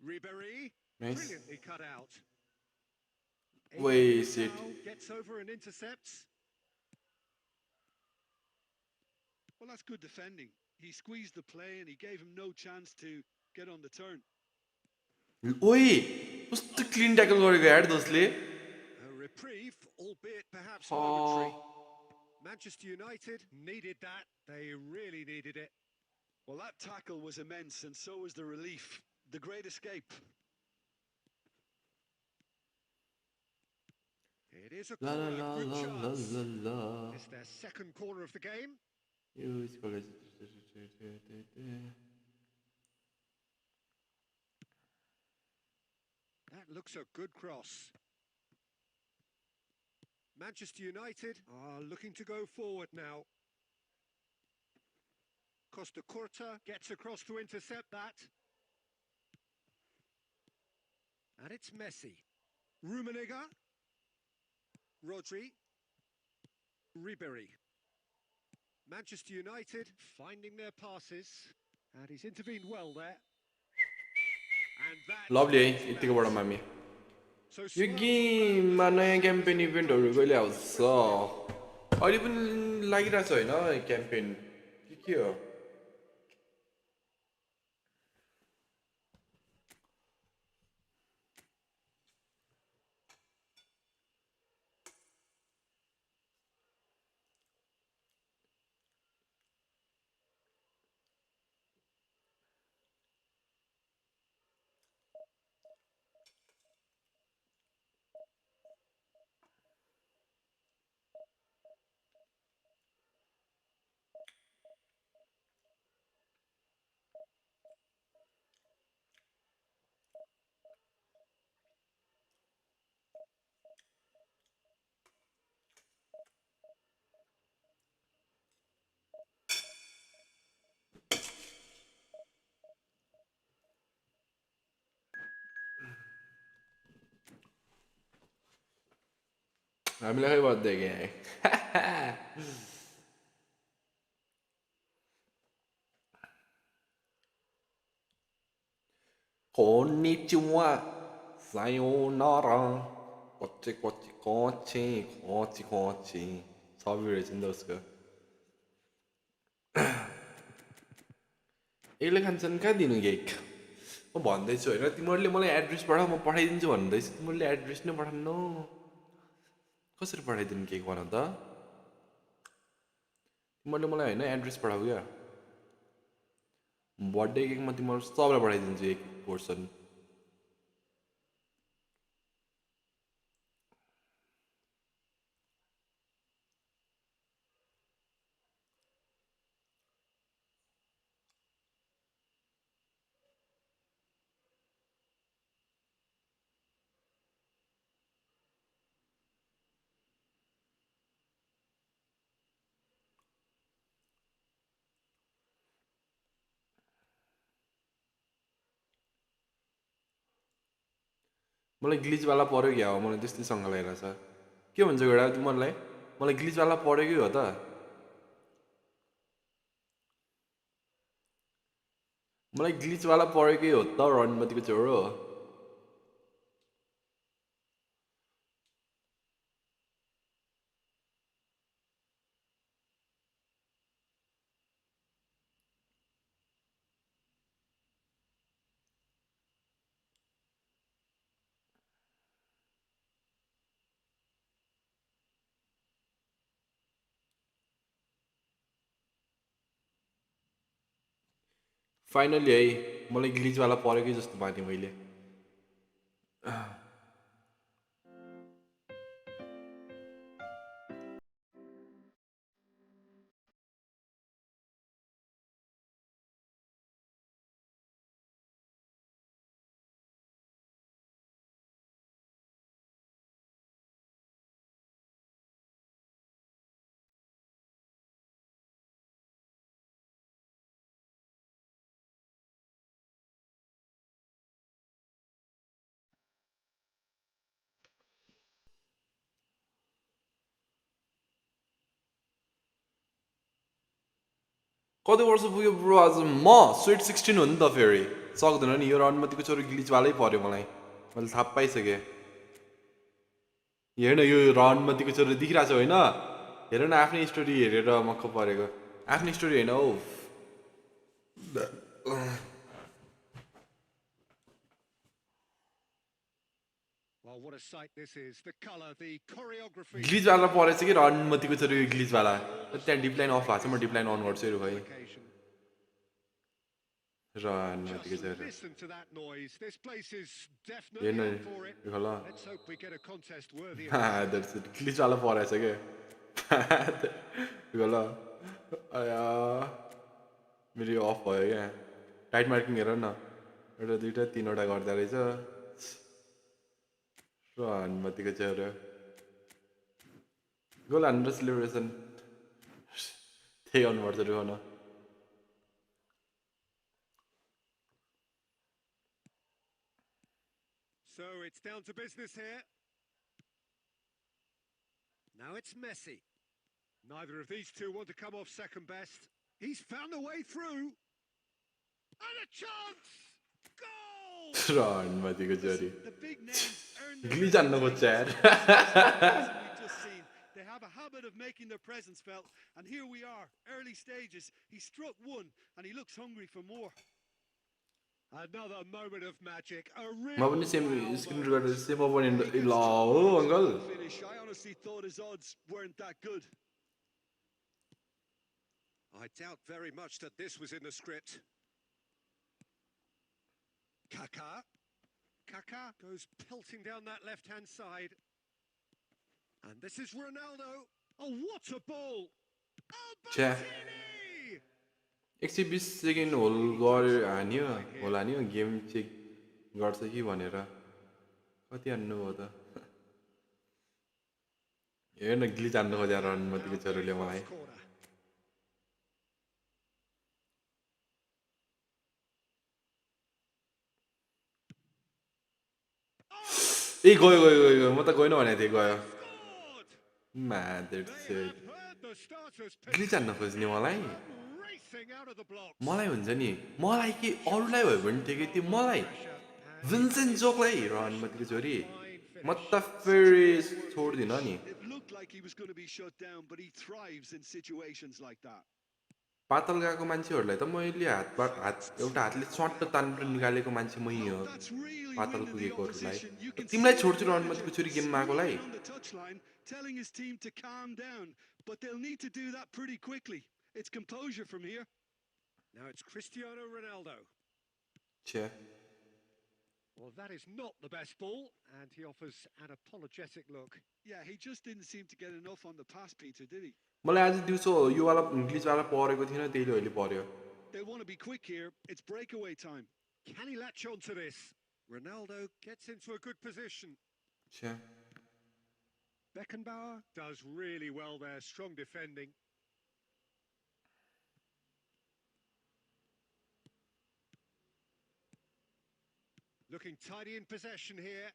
Ribery. Nice. Brilliantly cut out. Wasted. Gets over and intercepts. Well, that's good defending. He squeezed the play and he gave him no chance to get on the turn. ओए कस्तो clean tackle गरेको यार दोस्ले A reprieve, albeit perhaps momentary. Manchester United needed that. They really needed it. Well, that tackle was immense, and so was the relief. The great escape. It is a La la corner, la good la la chance. la la. It's their second corner of the game. That looks a good cross. Manchester United are looking to go forward now. Costa Curta gets across to intercept that. And it's Messi. Rummenigge. Rodri. Ribery. Manchester United finding their passes. And he's intervened well there. And that Lovely है यतिको बडा मामी यो गेममा नयाँ campaign इभेन्टहरू कहिले आउँछ अहिले पनि लागिरहेछ होइन क्याम्पेन के हो हामीलाई खै बज्दै क्या Konnichiwa, sayonara, kochi kochi kochi, kochi kochi. सबै रहेछन् त उसको यसले खान्छन् कहाँ दिनु केक म भन्दैछु होइन तिमीहरूले मलाई एड्रेस पठाऊ म पठाइदिन्छु भन्दैछु तिमीहरूले एड्रेस नै पठाउनु कसरी पठाइदिनु केक भन त तिमीहरूले मलाई होइन एड्रेस पठाऊ क्या बर्थडे केक म तिमीहरू सबैलाई पठाइदिन्छु एक पोर्सन मलाई ग्लिचवाला पर्यो क्या हो मलाई त्यस्तै सँग लागिरहेछ के भन्छ एउटा मलाई मलाई ग्लिचवाला पर्यो कि हो त मलाई ग्लिचवाला पर्यो कि हो त रणमतीको छोरो फाइनली है मलाई ग्लिचवाला पर्यो कि जस्तो माने मैले कति वर्ष पुग्यो ब्रो आज म स्विट 16 हो नि त फेरि सक्दैन नि यो रणमतीको छोरो ग्लिचवालै पर्यो मलाई मैले थाहा पाइसकेँ हेर्न यो रणमतीको छोरो देखिरहेको छ होइन हेर न आफ्नै स्टोरी हेरेर मक्क परेको आफ्नै स्टोरी होइन हौ Well, what a sight this is. The colour, the choreography. ग्लिचवाला परेछ कि रणमतीको छोरो यो ग्लिचवाला त्यहाँ डिप्लाइन अफ भएको छ म डिप्लाइन अन गर्छु हेर भाइ रणमतीको Just छोरो listen to that noise. This place is हेर्न definitely up for it. यो ल Let's hope we get a contest worthy of this. ग्लिचवाला परेछ क्या यो ल आया मेरो यो अफ भयो क्या टाइट मार्किङ हेर न एउटा दुइटा तिनवटा गर्दा रहेछ रणमतीको छोरो गोल हानेर सेलिब्रेसन त्यही गर्नुपर्छ रुखन So it's down to business here. Now it's Messi. Neither of these two want to come off second best. He's found a way through. And a chance! Goal! रणमतीको छोरी The big names earn their glitch हान्न खोज्छ यार we've just seen. They have a habit of making their presence felt, and here we are, early stages. He struck one, and he looks hungry for more. Another moment of magic. A म real पनि same wow screen moment. गरेर same opponent ल हो uncle Finish. I honestly thought his odds weren't that good. I doubt very much that this was in the script. Kaká. Kaká goes pelting down that left-hand side. And this is Ronaldo. Oh, what a ball! छ्या Albertini! 120 second whole गऱ्यो हान्यो whole हान्यो game check गर्छ कि भनेर कति हान्नु हो त हेर्न ग्लिच हान्नु खोज्या रणमतीको छोरोले मलाई Corner. ए गयो गयो गयो गयो म त गएन भनेको थिएँ गयो Scored! मादर They have heard the starters glitch हान्न खोज्ने मलाई racing out of the blocks. मलाई हुन्छ नि मलाई के अरूलाई भयो भने ठिकै थियो मलाई भिन्सेन्जोलाई रणमतीको छोरी म त फेरि छोड्दिनँ नि It looked like he was going to be shut down, but he thrives in situations like that. पातल गएको मान्छेहरूलाई त मैले एउटा हातले सट्ट तानेर निकालेको मान्छे मै हो That's really पातल winded the पुगेकोहरूलाई opposition. You can तिमीलाई see छोड्छु the रणमतीको छोरी गेममा आएकोलाई on the touchline, telling his team to calm down, but they'll need to do that pretty quickly. It's composure from here. Now it's Cristiano Ronaldo. छ्या Well, that is not the best ball, and he offers an apologetic look. Yeah, he just didn't seem to get enough on the pass, Peter, did he? मलाई आज दिउँसो योवाला ग्लिचवाला परेको थिएन त्यहीले अहिले पर्यो They want to be quick here. It's breakaway time. Can he latch on to this? Ronaldo gets into a good position. छ्या Beckenbauer does really well there, strong defending. Looking tidy in possession here.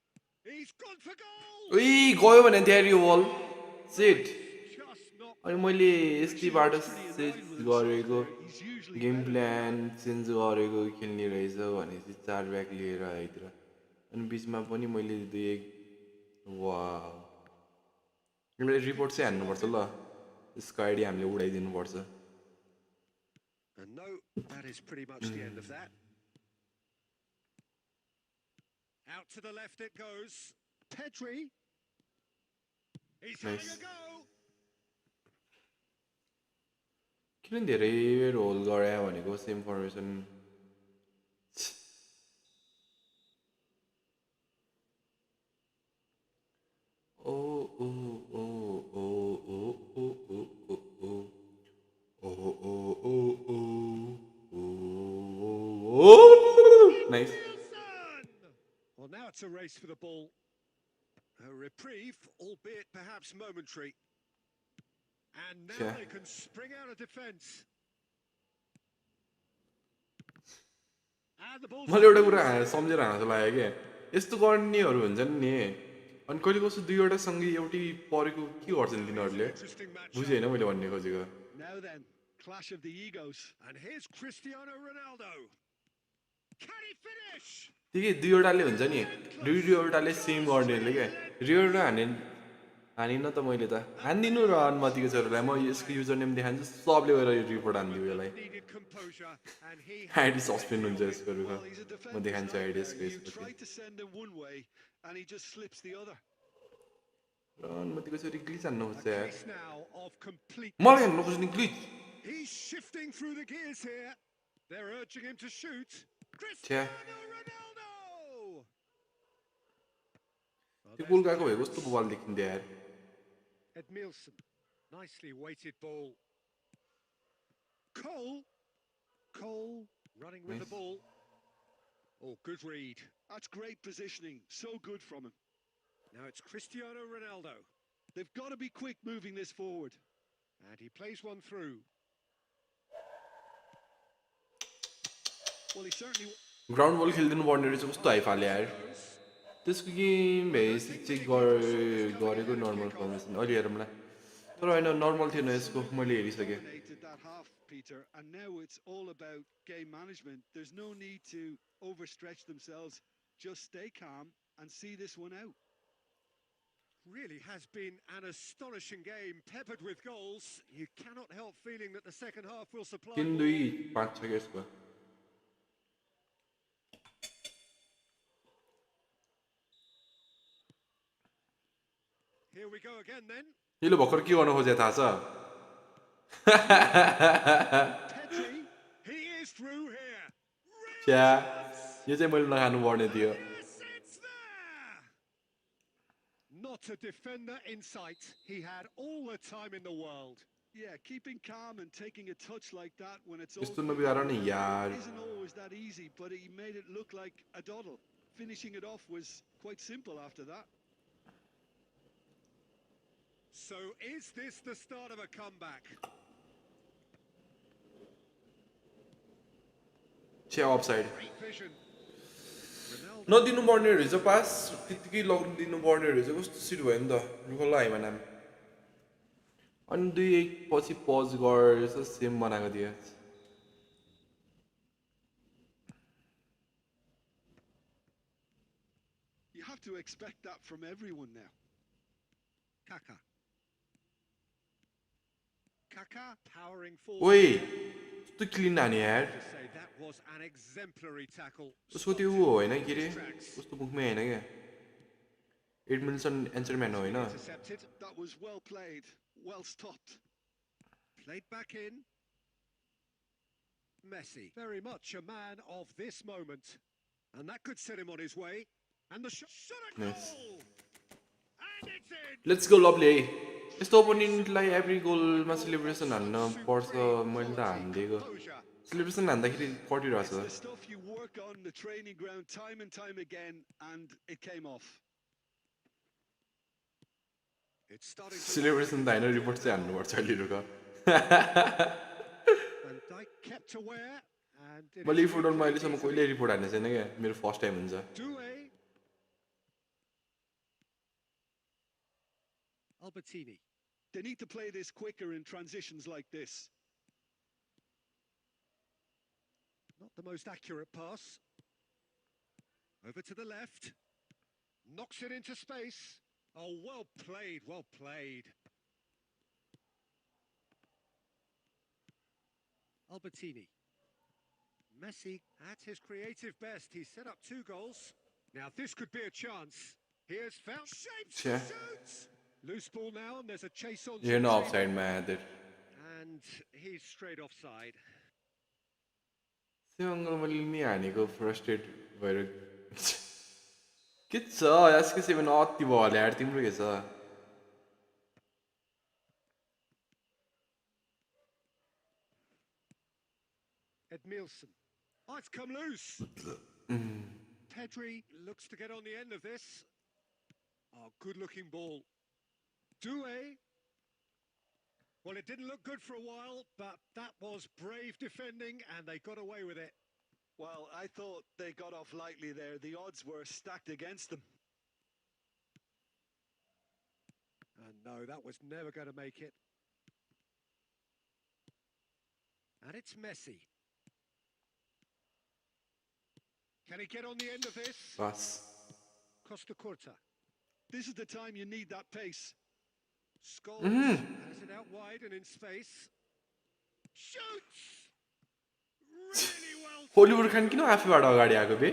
He's gone for goal. उही गयो भने त्यहाँ यो बल set Just not अनि मैले यस्तैबाट Pretty in set line with himself गरेको there. He's usually game better than plan change गरेको खेल्ने रहेछ भनेपछि 4 ब्याक लिएर आइतिर अनि बिचमा पनि मैले दुई एक वाउ मैले रिपोर्ट चाहिँ हान्नुपर्छ ल यसको आइडिया हामीले उडाइदिनुपर्छ And no, that is pretty much the end of that. Out to the left it goes. Pedri. He's having a go. किन धेरै रोल गरे भनेको same formation O O O O O O O O O O O nice Well, now it's a race for the ball. A reprieve, albeit perhaps momentary. And now Yeah. they can spring out of defence. And the ball's मैले एउटा कुरा सम्झेर हाँसो लाग्यो क्या यस्तो गर्नेहरू हुन्छन् नि अनि कहिले कस्तो दुईवटा सँगै एउटै परेको के गर्छन् तिनीहरूले interesting match. बुझेँ होइन मैले भन्ने खोजेको Now then, clash of the egos. And here's Cristiano Ronaldo. Can he finish? त्यही दुईवटाले हुन्छ नि दुईवटाले सेम गर्नेहरूले क्या रियोटा हानिन त मैले त हानिदिनु र अनुमतिको छोरालाई म यसको युजर नेम देखान्छु सबले गएर यो रिपोर्ट हानिदियो यसलाई Needed composure, and he ID suspend हुन्छ यसको रुख Well, he's a म defender's देखान्छु आइडी nightmare. यसको You यसपछि try to send him one way, and he just slips the other. र अनुमतिको छोरी ग्लिच हान्न खोज्छ a यार case now of complete. मलाई हान्न खोज्ने glitch He's shifting through the gears here. They're urging him to shoot. छ्या Cristiano Ronaldo. त्यो गोल गएको भए कस्तो बल देखिन्थ्यो यार Edmilson, nicely weighted ball. Cole running with the Nice. ball. Oh, good read. That's great positioning. So good from him. Now it's Cristiano Ronaldo, They've got to be quick moving this forward. and he plays one through. Well, he certainly. Ground बल खेलिदिनु पर्ने रहेछ कस्तो हाइफाले यार त्यसको game भएपछि check गरेको normal formation अहिले हेरौँ ल तर होइन नर्मल थिएन यसको मैले हेरिसकेँ Dominated that half, Peter, and now it's all about game management. There's no need to overstretch themselves. Just stay calm and see this one out. Really has been an astonishing game, peppered with goals. You cannot help feeling that the second half will supply 3 more. 2 5 छ क्या यसको Here we go again then. यसले भर्खर के गर्न खोजे थाहा छ Pedri, he is through here. छ्या यो चाहिँ मैले नखानु पर्ने थियो Yes, it's there. Not a defender in sight. He had all the time in the world. Yeah, keeping calm and taking a touch like that when it's all यस्तो नबिगार नि यार isn't always that easy, but he made it look like a doddle. Finishing it off was quite simple after that. So is this the start of a comeback? छ्या offside Great vision. Ronaldo. नदिनु पर्ने रहेछ पास त्यतिकै लगिदिनु पर्ने रहेछ कस्तो seat भयो नि त रुखल्ला हाइमा नाम अनि 2 1 पछि पज गरेर सेम बनाएको थियो You have to expect that from everyone now. Kaka. Kaka powering forward. ओइ कस्तो क्लिन हाने यार To say that was an exemplary tackle. उसको त्यो ऊ होइन के अरे कस्तो मुखमै होइन क्या एडमिन्सन एन्सरम्यान हो होइन Intercepted. That was well played, well stopped. Played back in. Messi, very much a man of this moment. And that could set him on his way. And the shot a Nice. goal! And it's in! Let's go lovely है यस्तो ओपोनेन्टलाई every गोलमा celebration हान्न पर्छ मैले त हानिदिएको Composure. Celebration हान्दाखेरि पटिरहेको It's छ the stuff you work on the training ground time and time again, and it came off. It's starting to celebration त होइन report चाहिँ हान्नुपर्छ अहिलेको Van Dijk kept aware and it मैले is फुटबलमा अहिलेसम्म कहिले report हान्ने छैन क्या मेरो फर्स्ट टाइम हुन्छ Doué. Albertini. They need to play this quicker in transitions like this. Not the most accurate pass. Over to the left. Knocks it into space. Oh, well played, well played. Albertini. Messi at his creative best. He's set up 2 goals. Now this could be a chance. He has found shapes to Yeah. shoot. Loose ball now, and there's a chase on. You're not offside, man. And he's straight offside. त्यो अङ्गल मैले नि हानेको frustrate भएर के छ यसको seven अति भयो होला यार तिम्रो के छ Edmilson. Oh, it's come loose. Pedri looks to get on the end of this. Oh, good-looking ball. Doué. Well, it didn't look good for a while, but that was brave defending, and they got away with it. Well, I thought they got off lightly there. The odds were stacked against them. And no, that was never going to make it. And it's Messi. Can he get on the end of this? बस Costa Curta. This is the time you need that pace. Scholes has it out wide and in space. Shoots! Really well. होलिवुड Khan किन आफैबाट अगाडि आएको बे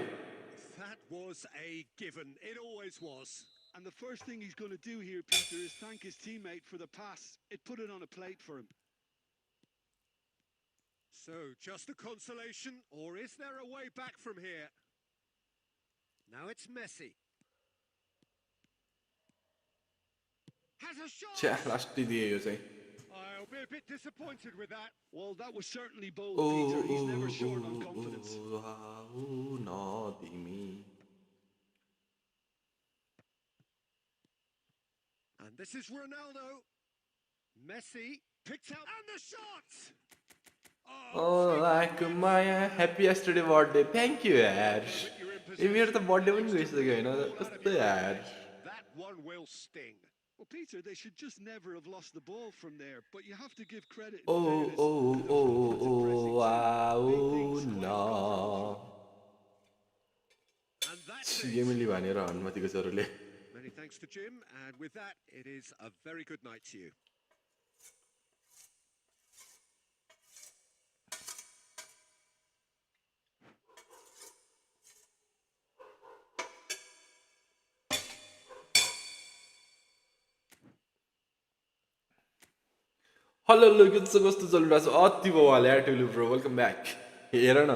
That was a given. It always was. And the first thing he's going to do here, Peter, is thank his teammate for the pass. It put it on a plate for him. So, just a consolation, or is there a way back from here? Now it's Messi. Has a shot! छ्या लास्टै दिए यो चाहिँ I'll be a bit disappointed with that. Well, that was certainly bold, Peter. He's never short on confidence. तिमी And this is Ronaldo. Messi picked out and the shot! Oh, like my happy yesterday birthday. Thank you, यार ए मेरो त birthday पनि गइसक्यो हैन कस्तो यार That one will sting. Well, Peter, they should just never have lost the ball from there. But you have to give credit. wow no And that's गेमली भनेर हनुमतीको छोरोले Many thanks to Jim, and with that, it is a very good night to you. Hello के छ कस्तो चलिरहेछ अति भयो होला यार Tullu bro welcome back हेर न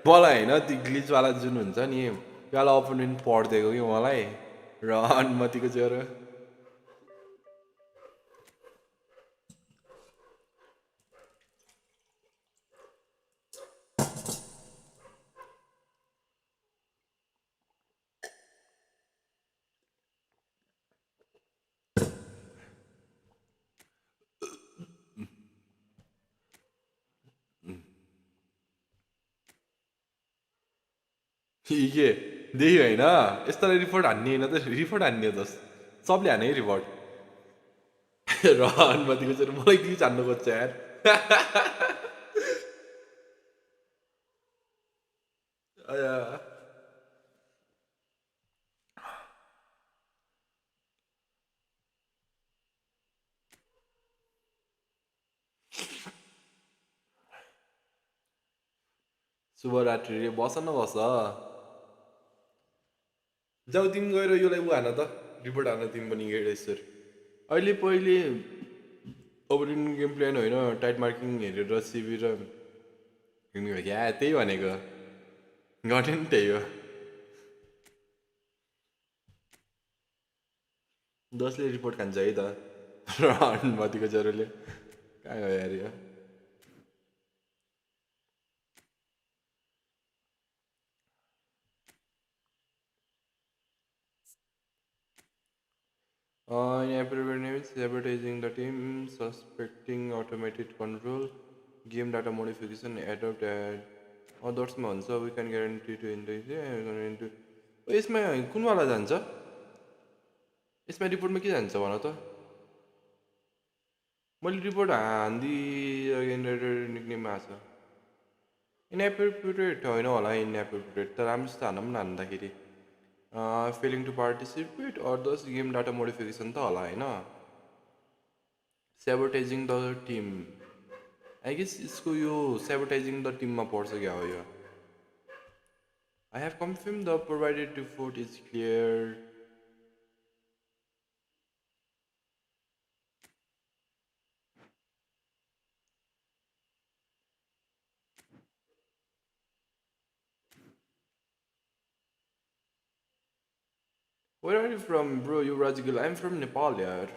मलाई हैन त्यो ग्लिच वाला जुन हुन्छ नि वाला अपोनेन्ट पढ्दिएको कि मलाई र अनुमतिको छोरो के देखि होइन यस्तोलाई रिपोर्ट हान्ने होइन त रिपोर्ट हान्ने त सबले हाने है रिपोर्ट र अनुमतिको छोरो मलाई ग्लिच हान्नु खोज्छ यार शुभरात्रि रे बस न बस जाऊ तिमी गएर योलाई उ हान त रिपोर्ट हान तिमी पनि गेडेश्वर अहिले पहिले ओभरिङ गेम प्लान होइन टाइट मार्किङ हेरेर सिबी र या त्यही भनेको गर्ने नि त्यही हो दसले रिपोर्ट खान्छ है त र अनुमतिको छोरोले कहाँ गयो यार यो Inappropriate names, sabotaging the team, suspecting automated control, game data modification, adopt ad. Others भन्छ we can guarantee to into यसमा कुन वाला जान्छ यसमा रिपोर्टमा के जान्छ भन त मैले रिपोर्ट हान्दिइरहेको निक्नेम आएको छ इनएप्रोप्रिएट होइन होला इनएप्रोप्रिएट त राम्रोसित हान्न पनि हान्दाखेरि failing to participate or this game data modification त होला होइन sabotaging the team I guess यसको यो सेबोटाइजिङ द टिममा पर्छ क्या हो यो I have confirm the provided report is clear Where are you from, bro? You Rajgul. I'm from Nepal, yaar.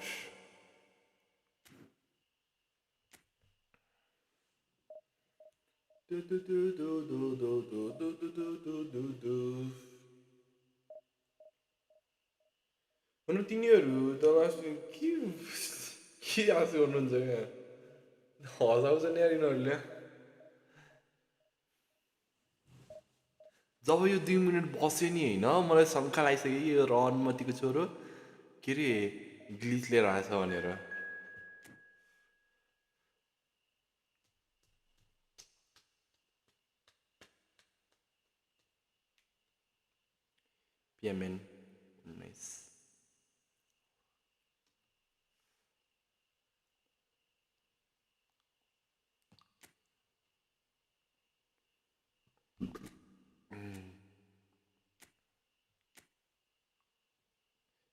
हुनु तिनीहरू त के आशा गर्नुहुन्छ यहाँ हँसाउँछ नि यार यिनीहरूले जब यो 2 मिनट बस्यो नि होइन मलाई शङ्का लागिसक्यो कि यो अनुमतिको छोरो के अरे ग्लिच लिएर आएछ भनेर पिएमएन नाइस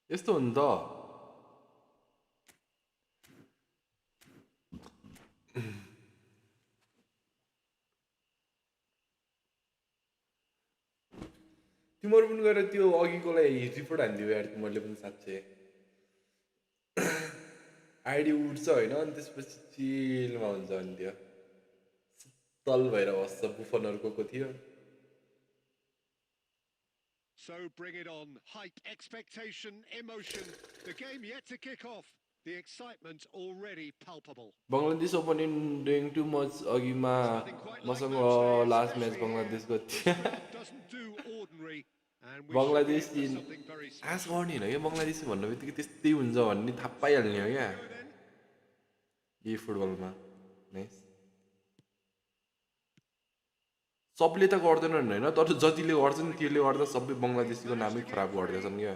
यस्तो हो नि त तिमीहरू पनि गएर त्यो अघिकोलाई रिपोर्ट हानिदियो यार तिमीहरूले पनि साँच्चै आइडी उठ्छ होइन अनि त्यसपछि चिलमा हुन्छ अनि त्यो तल भएर बस्छ बुफनहरूको थियो So bring it on. Hype, expectation, emotion. The game yet to kick off. The excitement already palpable. Bangladesh opening doing too much अघिमा मसँग लास्ट म्याच बङ्गलादेशको थियो बङ्गलादेश आश गर्ने होइन क्या बङ्गलादेशी भन्ने बित्तिकै त्यस्तै हुन्छ भन्ने थाहा पाइहाल्ने हो क्या यही फुटबलमा नाइस सबले त गर्दैनन् होइन तर जतिले गर्छ नि त्यसले गर्दा सबै बङ्गलादेशीको नामै खराब गर्दैछन् क्या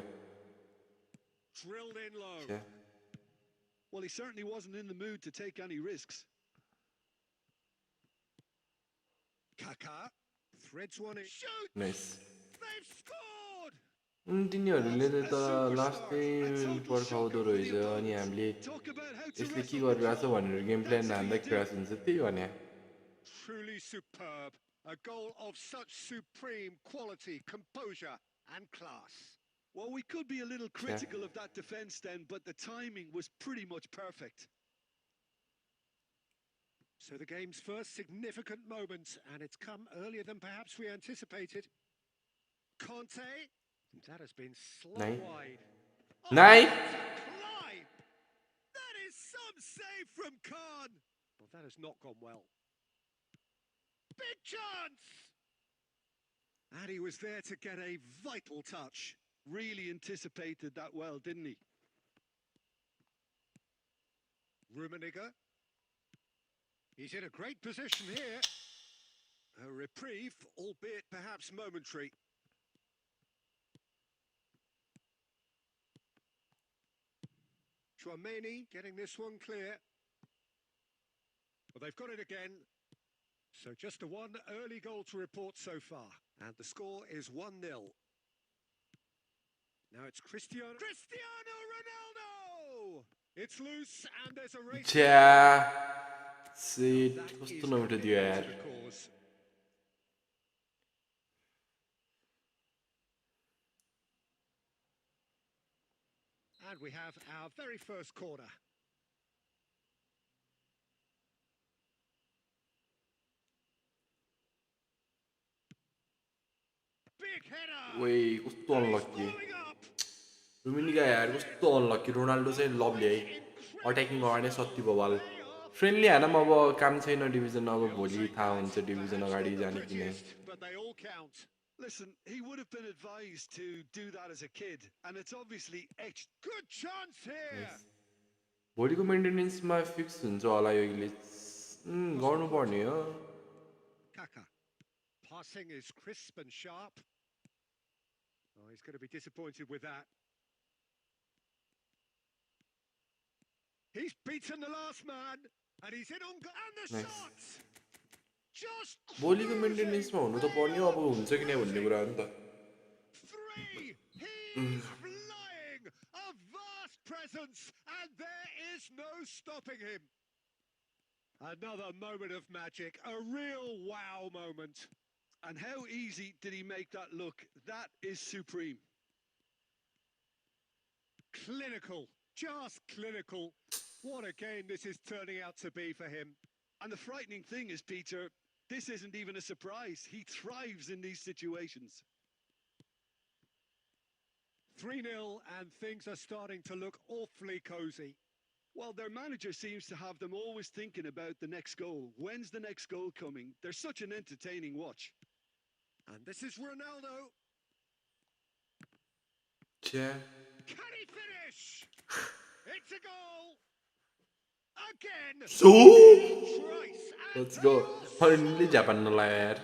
Well, he certainly wasn't in the mood to take any risks. Kaka threads one in. Shoot! Nice. They've scored! तिनीहरूले त लास्टै पर्खाउँदो रहेछ अनि हामीले यसले के गरिरहेछ भनेर गेम प्लान हान्दा क्रास हुन्छ त्यही भने Truly superb. A goal of such supreme quality, composure and class. Well, we could be a little critical of that defence then, but the timing was pretty much perfect. So the game's first significant moment, and it's come earlier than perhaps we anticipated. Conte, that has been slow wide. Nine. That is some save from Khan. Well, that has not gone well. Big chance! And he was there to get a vital touch. Really anticipated that well, didn't he? Rummenigge. He's in a great position here. A reprieve, albeit perhaps momentary. Chouameni getting this one clear. Well, they've got it again. So just a one early goal to report so far. And the score is 1-0. Now it's Cristiano Ronaldo! It's loose and there's a race. कस्तो नमिठो दियो यार And we have our very first corner. Big header. Wait, कस्तो unlucky रुमिनिगा यार कस्तो unlucky Ronaldo चाहिँ lovely है attacking अगाडि सत्ती बवाल फ्रेन्डली हानम अब काम छैन डिभिजन अब भोलि थाहा हुन्छ डिभिजन अगाडि जाने कि नै Listen, he would have been advised to do that as a kid, and it's obviously good chance here. Yes. भोलिको मेन्टेनेन्समा फिक्स हुन्छ होला यो ग्लिच गर्नुपर्ने हो Kaka. Passing is crisp and sharp. Oh, he's going to be disappointed with that. He's beaten the last man, and he's in on and the nice shot. Just भोलिको cruising मेन्टेनेन्समा हुनु त पर्ने हो अब हुन्छ कि नै भन्ने कुरा हो नि त three. He's flying, a vast presence, and there is no stopping him. Another moment of magic, a real wow moment. And how easy did he make that look? That is supreme. Clinical, just clinical. What a game this is turning out to be for him. And the frightening thing is, Peter, this isn't even a surprise. He thrives in these situations. 3-0 and things are starting to look awfully cosy. Well, their manager seems to have them always thinking about the next goal. When's the next goal coming? They're such an entertaining watch. And this is Ronaldo. छ्या Can he finish? It's a goal. Again. So Thrice. And let's go फर्नली Japan नलायो यार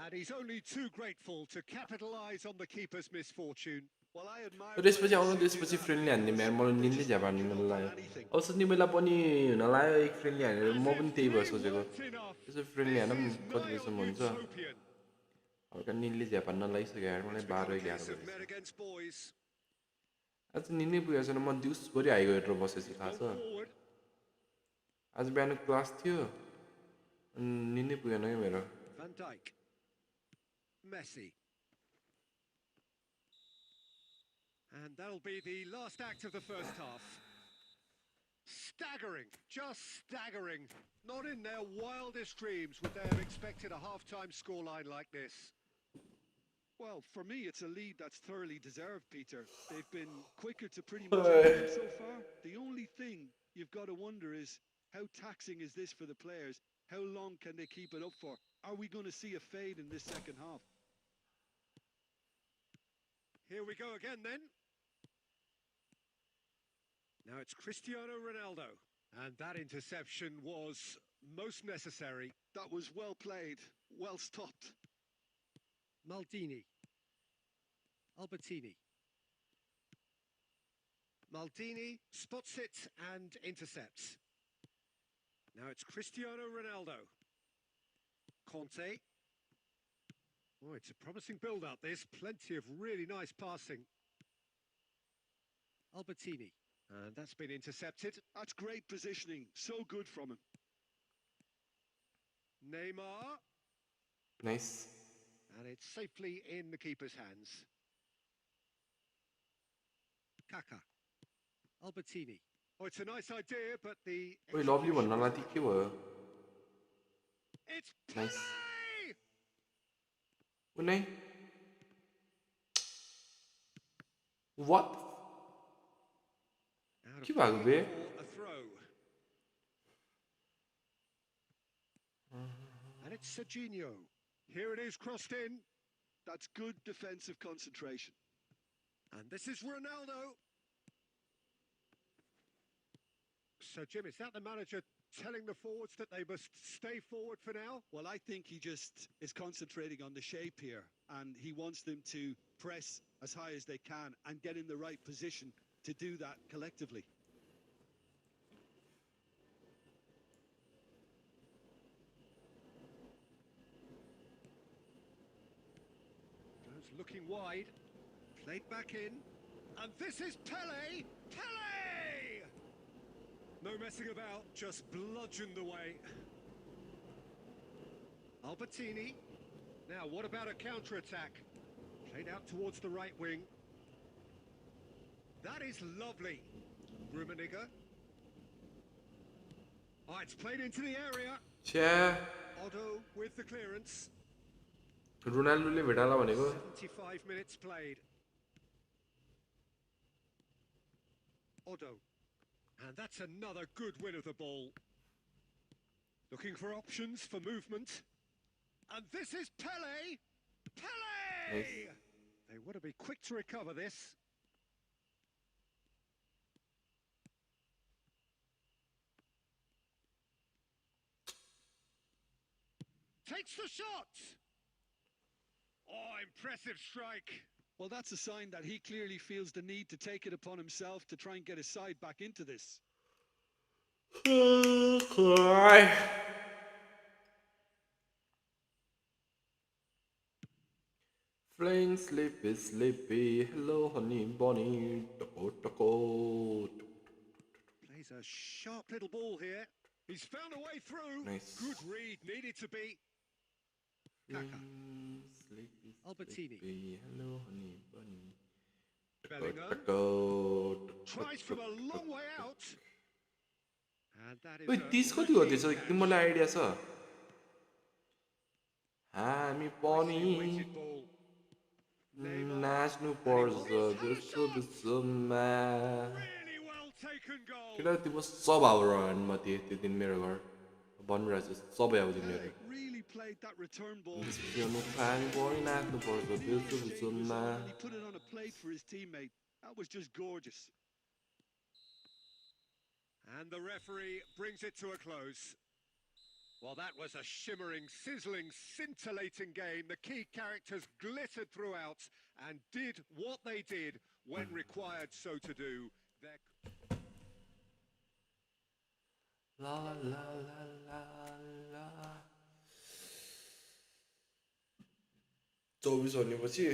And he's only too grateful to capitalise on the keeper's misfortune. Well, I admire त्यसपछि आउनु त्यसपछि friendly हान्ने म्यार मलाई निलले जापान नलायो औषधि बेला पनि हुन लायो एक फ्रेन्डली हानेर म पनि त्यही भएर सोचेको त्यसो फ्रेन्डली हान कति बेसम्म हुन्छ हल्का निलले जापान नलाइसक्यो यार मलाई 12-11 बजे आज निनै पुगेको छैन म दिउँसभरि आइगयो हेरेर बसेपछि थाहा छ आज बिहान क्लास थियो निनै पुगेन क्या मेरो Van Dijk. Messi. And that'll be the last act of the first half. Staggering, just staggering. Not in their wildest dreams would they have expected a half-time scoreline like this. Well, for me, it's a lead that's thoroughly deserved, Peter. They've been quicker to pretty much everything so far. The only thing you've got to wonder is how taxing is this for the players? How long can they keep it up for? Are we going to see a fade in this second half? Here we go again then. Now it's Cristiano Ronaldo. And that interception was most necessary. That was well played, well stopped. Maldini. Albertini. Maldini spots it and intercepts. Now it's Cristiano Ronaldo. Conte. Oh, it's a promising build-up. There's plenty of really nice passing. Albertini. And that's been intercepted. That's great positioning. So good from him. Neymar. Nice. And it's safely in the keeper's hands. Kaka. Albertini. Oh, it's a nice idea, but the... ओइ lovely भन्नलाई चाहिँ के भयो It's Nice. Pele! कुनै What? Out of के भएको play bay for a throw. And it's Serginho. Here it is, crossed in. That's good defensive concentration. And this is Ronaldo. So, Jim, is that the manager telling the forwards that they must stay forward for now? Well, I think he just is concentrating on the shape here, and he wants them to press as high as they can and get in the right position to do that collectively. Goes looking wide. Played back in. And this is Pele! Pele! No messing about, just bludgeoned away. Albertini. Now, what about a counter-attack? Played out towards the right wing. That is lovely. Rummenigge. Oh, it's played into the area. छ्या Otto with the clearance. रोनाल्डोले भेटाला भनेको 75 minutes played. Otto. And that's another good win of the ball. Looking for options for movement. And this is Pele! Pele! Nice. They want to be quick to recover this. takes the shot. Oh, impressive strike. Well, that's a sign that he clearly feels the need to take it upon himself to try and get his side back into this. Flying sleepy, sleepy. Hello, honey bunny. Taco, taco. Plays a sharp little ball here. He's found a way through. Nice. Good read, needed to be. Kaka. Sleepy, Albertini. sleepy. Hello, honey bunny. Bellingham. Taco, Tries from a long way out. And that is Wait, this कति गर्दैछ तिमीलाई idea छ हामी पनि weighted ball. नाच्नु पर्छ जस्तो विश्वमा Really well taken goal. किन तिम्रो सब आउर मती त्यो दिन मेरो घर भनिरहेछ सबै आउ तिमीहरू They really played that return ball. हामी पनि नाच्नु पर्छ जस्तो विश्वमा And he put it on a plate for his teammate. That was just gorgeous. And the referee brings it to a close. Well, that was a shimmering, sizzling, scintillating game. The key characters glittered throughout and did what they did when required so to do. La la la la la 24 भनेपछि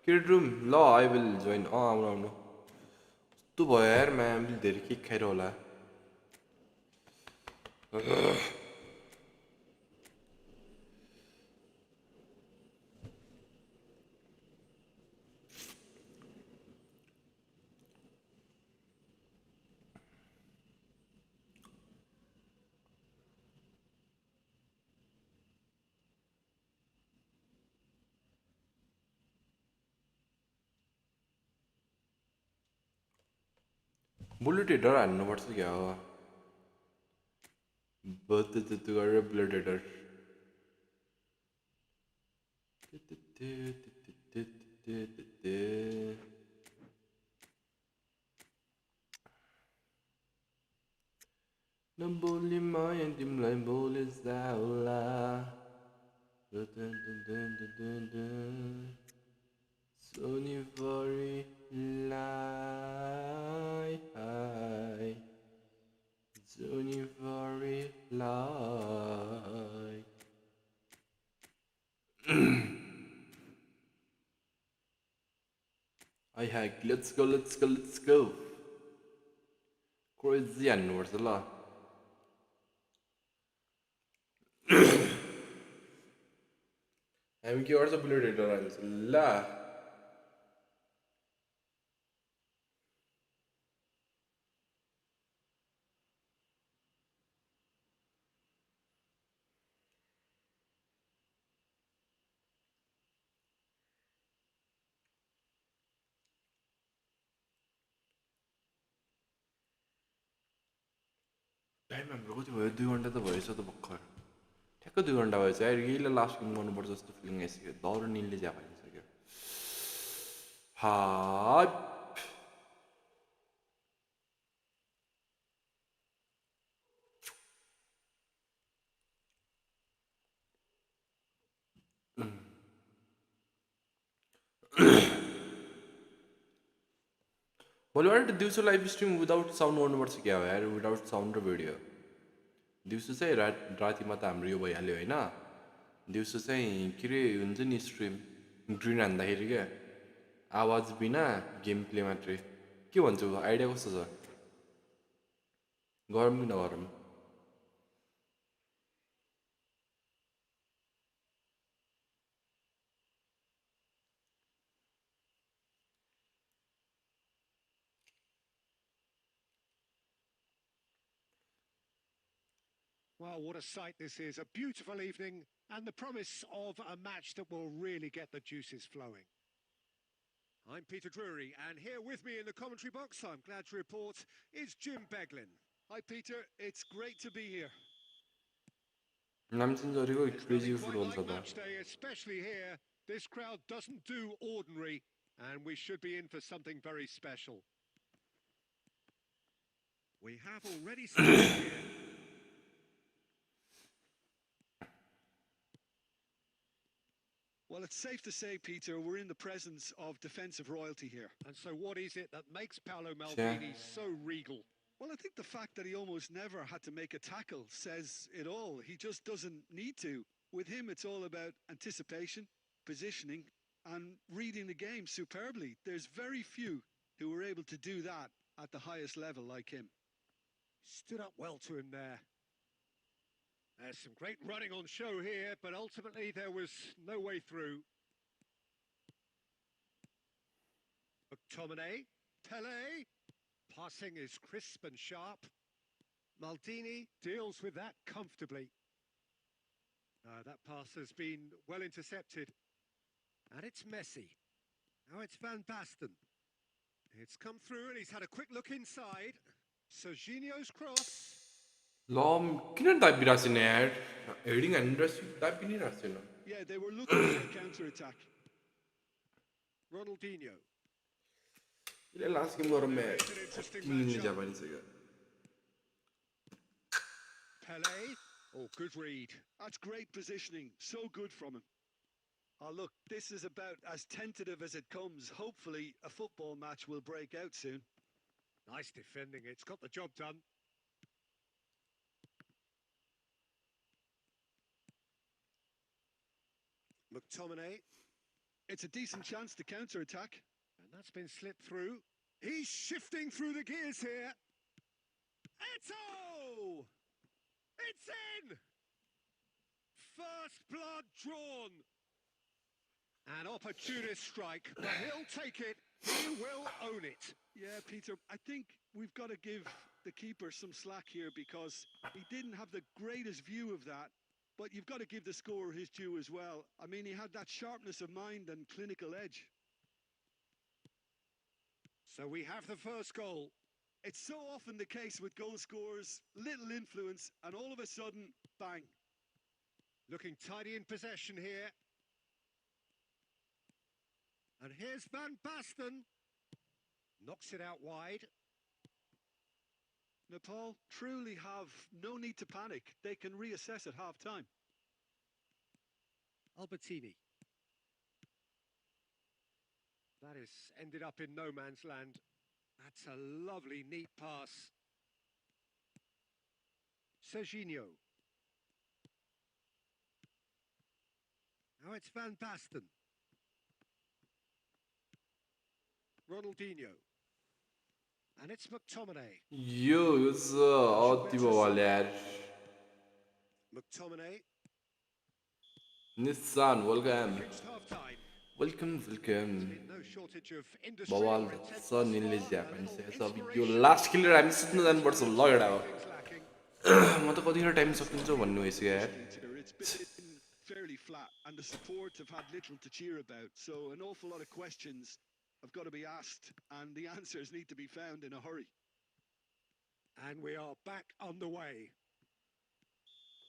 Kid room, law, I will join. Oh, no. Tu भयो यार मैले धेरै kick खाएर होला bullet header हान्नुपर्छ क्या हो बत्तु गरेर बुलेट हेडर नबोली माया तिमीलाई बोले जाला सोनीभरि लाई सोनीभरि लाई I hack, let's go, let's go, let's go. Crazy हान्नुपर्छ ल हामी के गर्छ बुलेट हेडर हाल्छ ल टाइम हाम्रो कति भयो 2 घन्टा त भएछ त भर्खर ठ्याक्क 2 घन्टा भएछ यार यहीलाई लास्ट गेम गर्नुपर्छ जस्तो फिलिङ आइसक्यो दौड निलले ज्या भइसक्यो हा भोलिबाट दिउँसो लाइभ स्ट्रिम विदाउट साउन्ड गर्नुपर्छ क्या हो यार विदाउट साउन्ड र भिडियो दिउँसो चाहिँ रातिमा त हाम्रो यो भइहाल्यो होइन दिउँसो चाहिँ के अरे हुन्छ नि स्ट्रिम ग्रिन हान्दाखेरि क्या आवाज बिना गेम प्ले मात्रै के भन्छु आइडिया कस्तो छ गरौँ कि नगरौँ Well, what a sight this is. A beautiful evening and the promise of a match that will really get the juices flowing. I'm Peter Drury, and here with me in the commentary box, I'm glad to report, is Jim Beglin. Hi, Peter. It's great to be here. नामचिन्जरीको There's crazy nothing quite football छ like त match day, especially here. This crowd doesn't do ordinary, and we should be in for something very special. We have already started here. Well, it's safe to say, Peter, we're in the presence of defensive royalty here. And so what is it that makes Paolo Maldini so regal? Well, I think the fact that he almost never had to make a tackle says it all. He just doesn't need to. With him, it's all about anticipation, positioning, and reading the game superbly. There's very few who were able to do that at the highest level like him. Stood up well to him there. There's some great running on show here, but ultimately there was no way through. McTominay, Pele, passing is crisp and sharp. Maldini deals with that comfortably. That pass has been well intercepted. And it's Messi. Now it's Van Basten. It's come through and he's had a quick look inside. Serginho's cross. Lump किन दाबिरहेको छैन यार heading हानिरहेको छु दाबी नै रहेको छैन Yeah, they were looking for a counter-attack. Ronaldinho. यसले last game गरौँ यार किन्ने जापानिसक्यो Pele. Oh, good read. That's great positioning. So good from him. Oh, look, this is about as tentative as it comes. Hopefully, a football match will break out soon. Nice defending. It's got the job done. McTominay. It's a decent chance to counter-attack. And that's been slipped through. He's shifting through the gears here. Eto! It's in! First blood drawn. An opportunist strike, but he'll take it. He will own it. Yeah, Peter, I think we've got to give the keeper some slack here because he didn't have the greatest view of that. But you've got to give the scorer his due as well. I mean, he had that sharpness of mind and clinical edge. So we have the first goal. It's so often the case with goal scorers, little influence, and all of a sudden, bang. Looking tidy in possession here. And here's Van Basten. Knocks it out wide. Nepal truly have no need to panic. They can reassess at half-time. Albertini. That has ended up in no man's land. That's a lovely, neat pass. Serginho. Now it's Van Basten. Ronaldinho. And it's McTominay. यो अति बवाल यार McTominay. Nissan welcome Reached half-time. Welcome welcome No shortage of industry बवाल or छ intent निलले thus far, Japanese and सब यो inspiration. Last खेलेर हामी सुत्न जानुपर्छ ल एउटा हो Things lacking. म त कतिखेर टाइम सकिन्छ भन्नु भइसक्यो यार Peter, it's been fairly flat, and the support have had little to cheer about. So an awful lot of questions have got to be asked, and the answers need to be found in a hurry. And we are back on the way.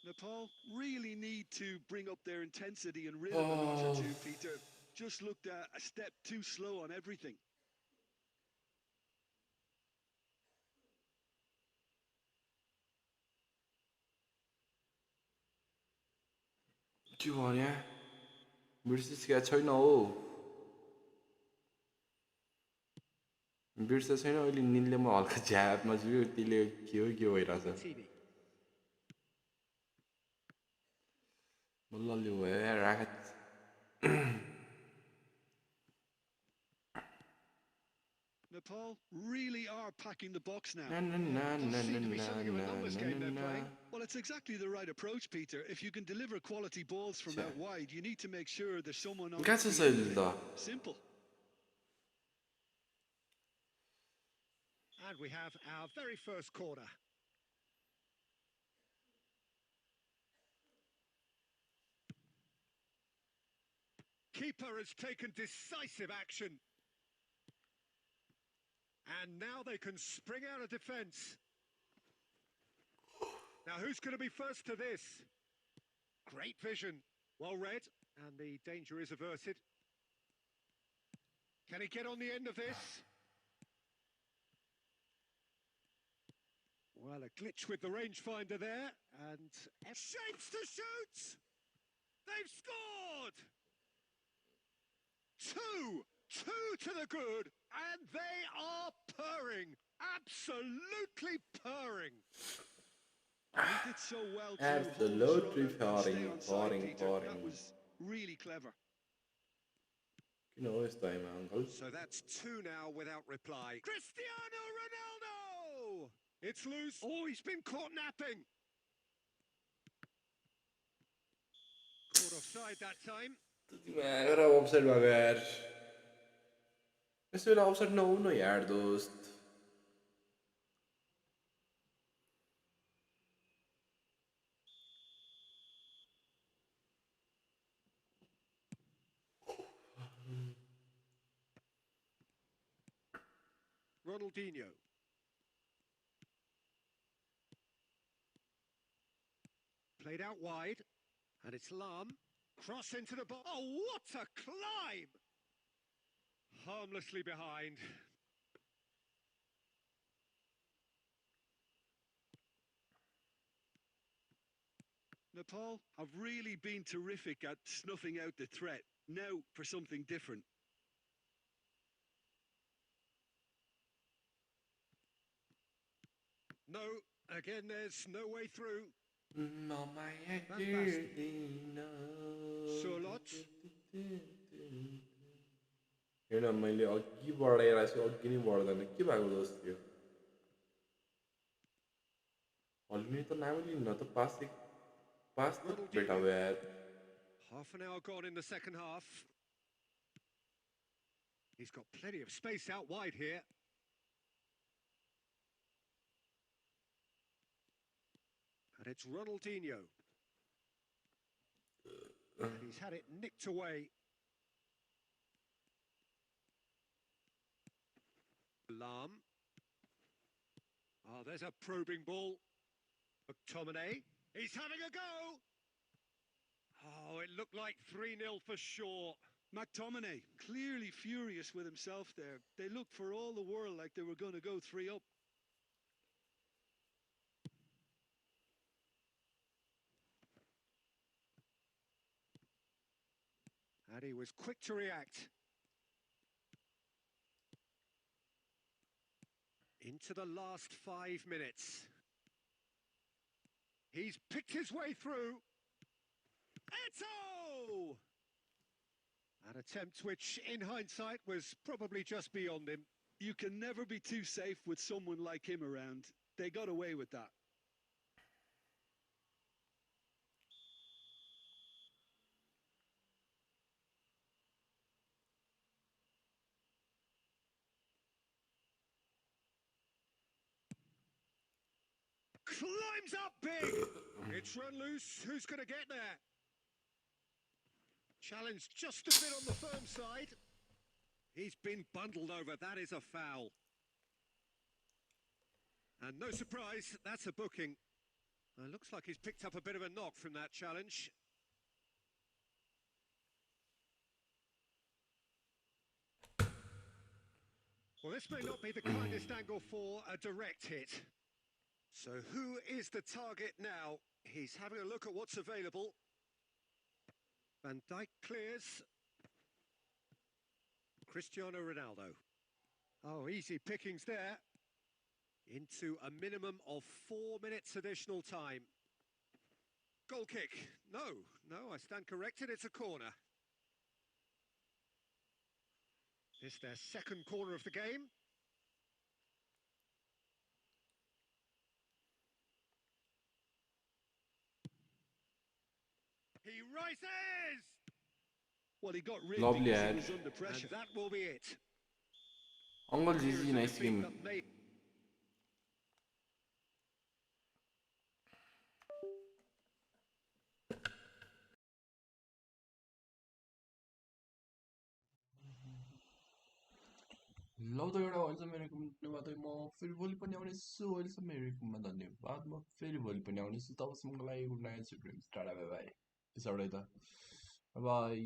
Nepal really need to bring up their intensity and rhythm a notch or two, Peter. Just looked a step too slow on everything. के भन्या बिर्सिसकेको छैन हो बिर्सेको छैन अहिले निलले म हल्का झ्यापमा छु त्यसले के हो भइरहेछ TV. बल्ल लु भयो राख Nepal really are packing the box now. ना ना ना Does ना seem to be ना something of a ना numbers ना game they're ना playing. Well, it's exactly the right approach, Peter. If you can deliver quality balls from out wide, you need to make sure there's someone on कहाँ छ the end शैली of त it. Simple. And we have our very first corner. Keeper has taken decisive action. And now they can spring out of defence. Now who's going to be first to this? Great vision. Well read. And the danger is averted. Can he get on the end of this? Well, a glitch with the rangefinder there. And shapes to shoot! They've scored! Two to the good, and they are purring, absolutely purring. He did so well to Absolutely hold the purring, throw and stay purring, on side, Peter. purring. That was really clever. किन हो यस्तो आइमा uncle So that's two now without reply. Cristiano Ronaldo! It's loose. Oh, he's been caught napping. Caught offside that time. तिमीहरू अफसाइडमा गयो यार यस्तो बेला offside नहुनु यार दोस्त Ronaldinho. Played out wide. And it's Lam. Cross into the box. Oh, what a climb! Harmlessly behind. Nepal have really been terrific at snuffing out the threat. Now for something different. No, again, there's no way through. नमाया Van गिर्दिन Surlot. हेर्न मैले अघि बढाइरहेको छु अघि नै बढ्दैन के भएको जस्तो थियो हल्ने त नामै लिन्न त पास त बेटा हो यार Half an hour gone in the second half. He's got plenty of space out wide here. And it's Ronaldinho. And he's had it nicked away. Lam. Oh, there's a probing ball. McTominay. He's having a go. Oh, it looked like 3-0 for sure. McTominay, clearly furious with himself there. They looked for all the world like they were going to go 3 up. And he was quick to react. Into the last 5 minutes. He's picked his way through. Eto! An attempt which, in hindsight, was probably just beyond him. You can never be too safe with someone like him around. They got away with that. Climbs up big. It's run loose. Who's going to get there? Challenge just a bit on the firm side. He's been bundled over. That is a foul. And no surprise, that's a booking. Looks like he's picked up a bit of a knock from that challenge. Well, this may not be the kindest angle for a direct hit. So who is the target now? He's having a look at what's available. Van Dijk clears. Cristiano Ronaldo. Oh, easy pickings there. Into a minimum of 4 minutes additional time. Goal kick. No, I stand corrected. It's a corner. It's their second corner of the game. He rises! Well, he got rid Lovely because he ad. was under And pressure. that will be it. Uncle Here GG, is a nice defeat game. that may ल त एउटा अहिलेसम्म मेरो धन्यवाद म फेरि भोलि पनि आउनेछु अहिलेसम्म मेरो रुममा धन्यवाद म फेरि भोलि पनि आउनेछु तबसम्मको लागि good night tata bye bye peace out है त बाई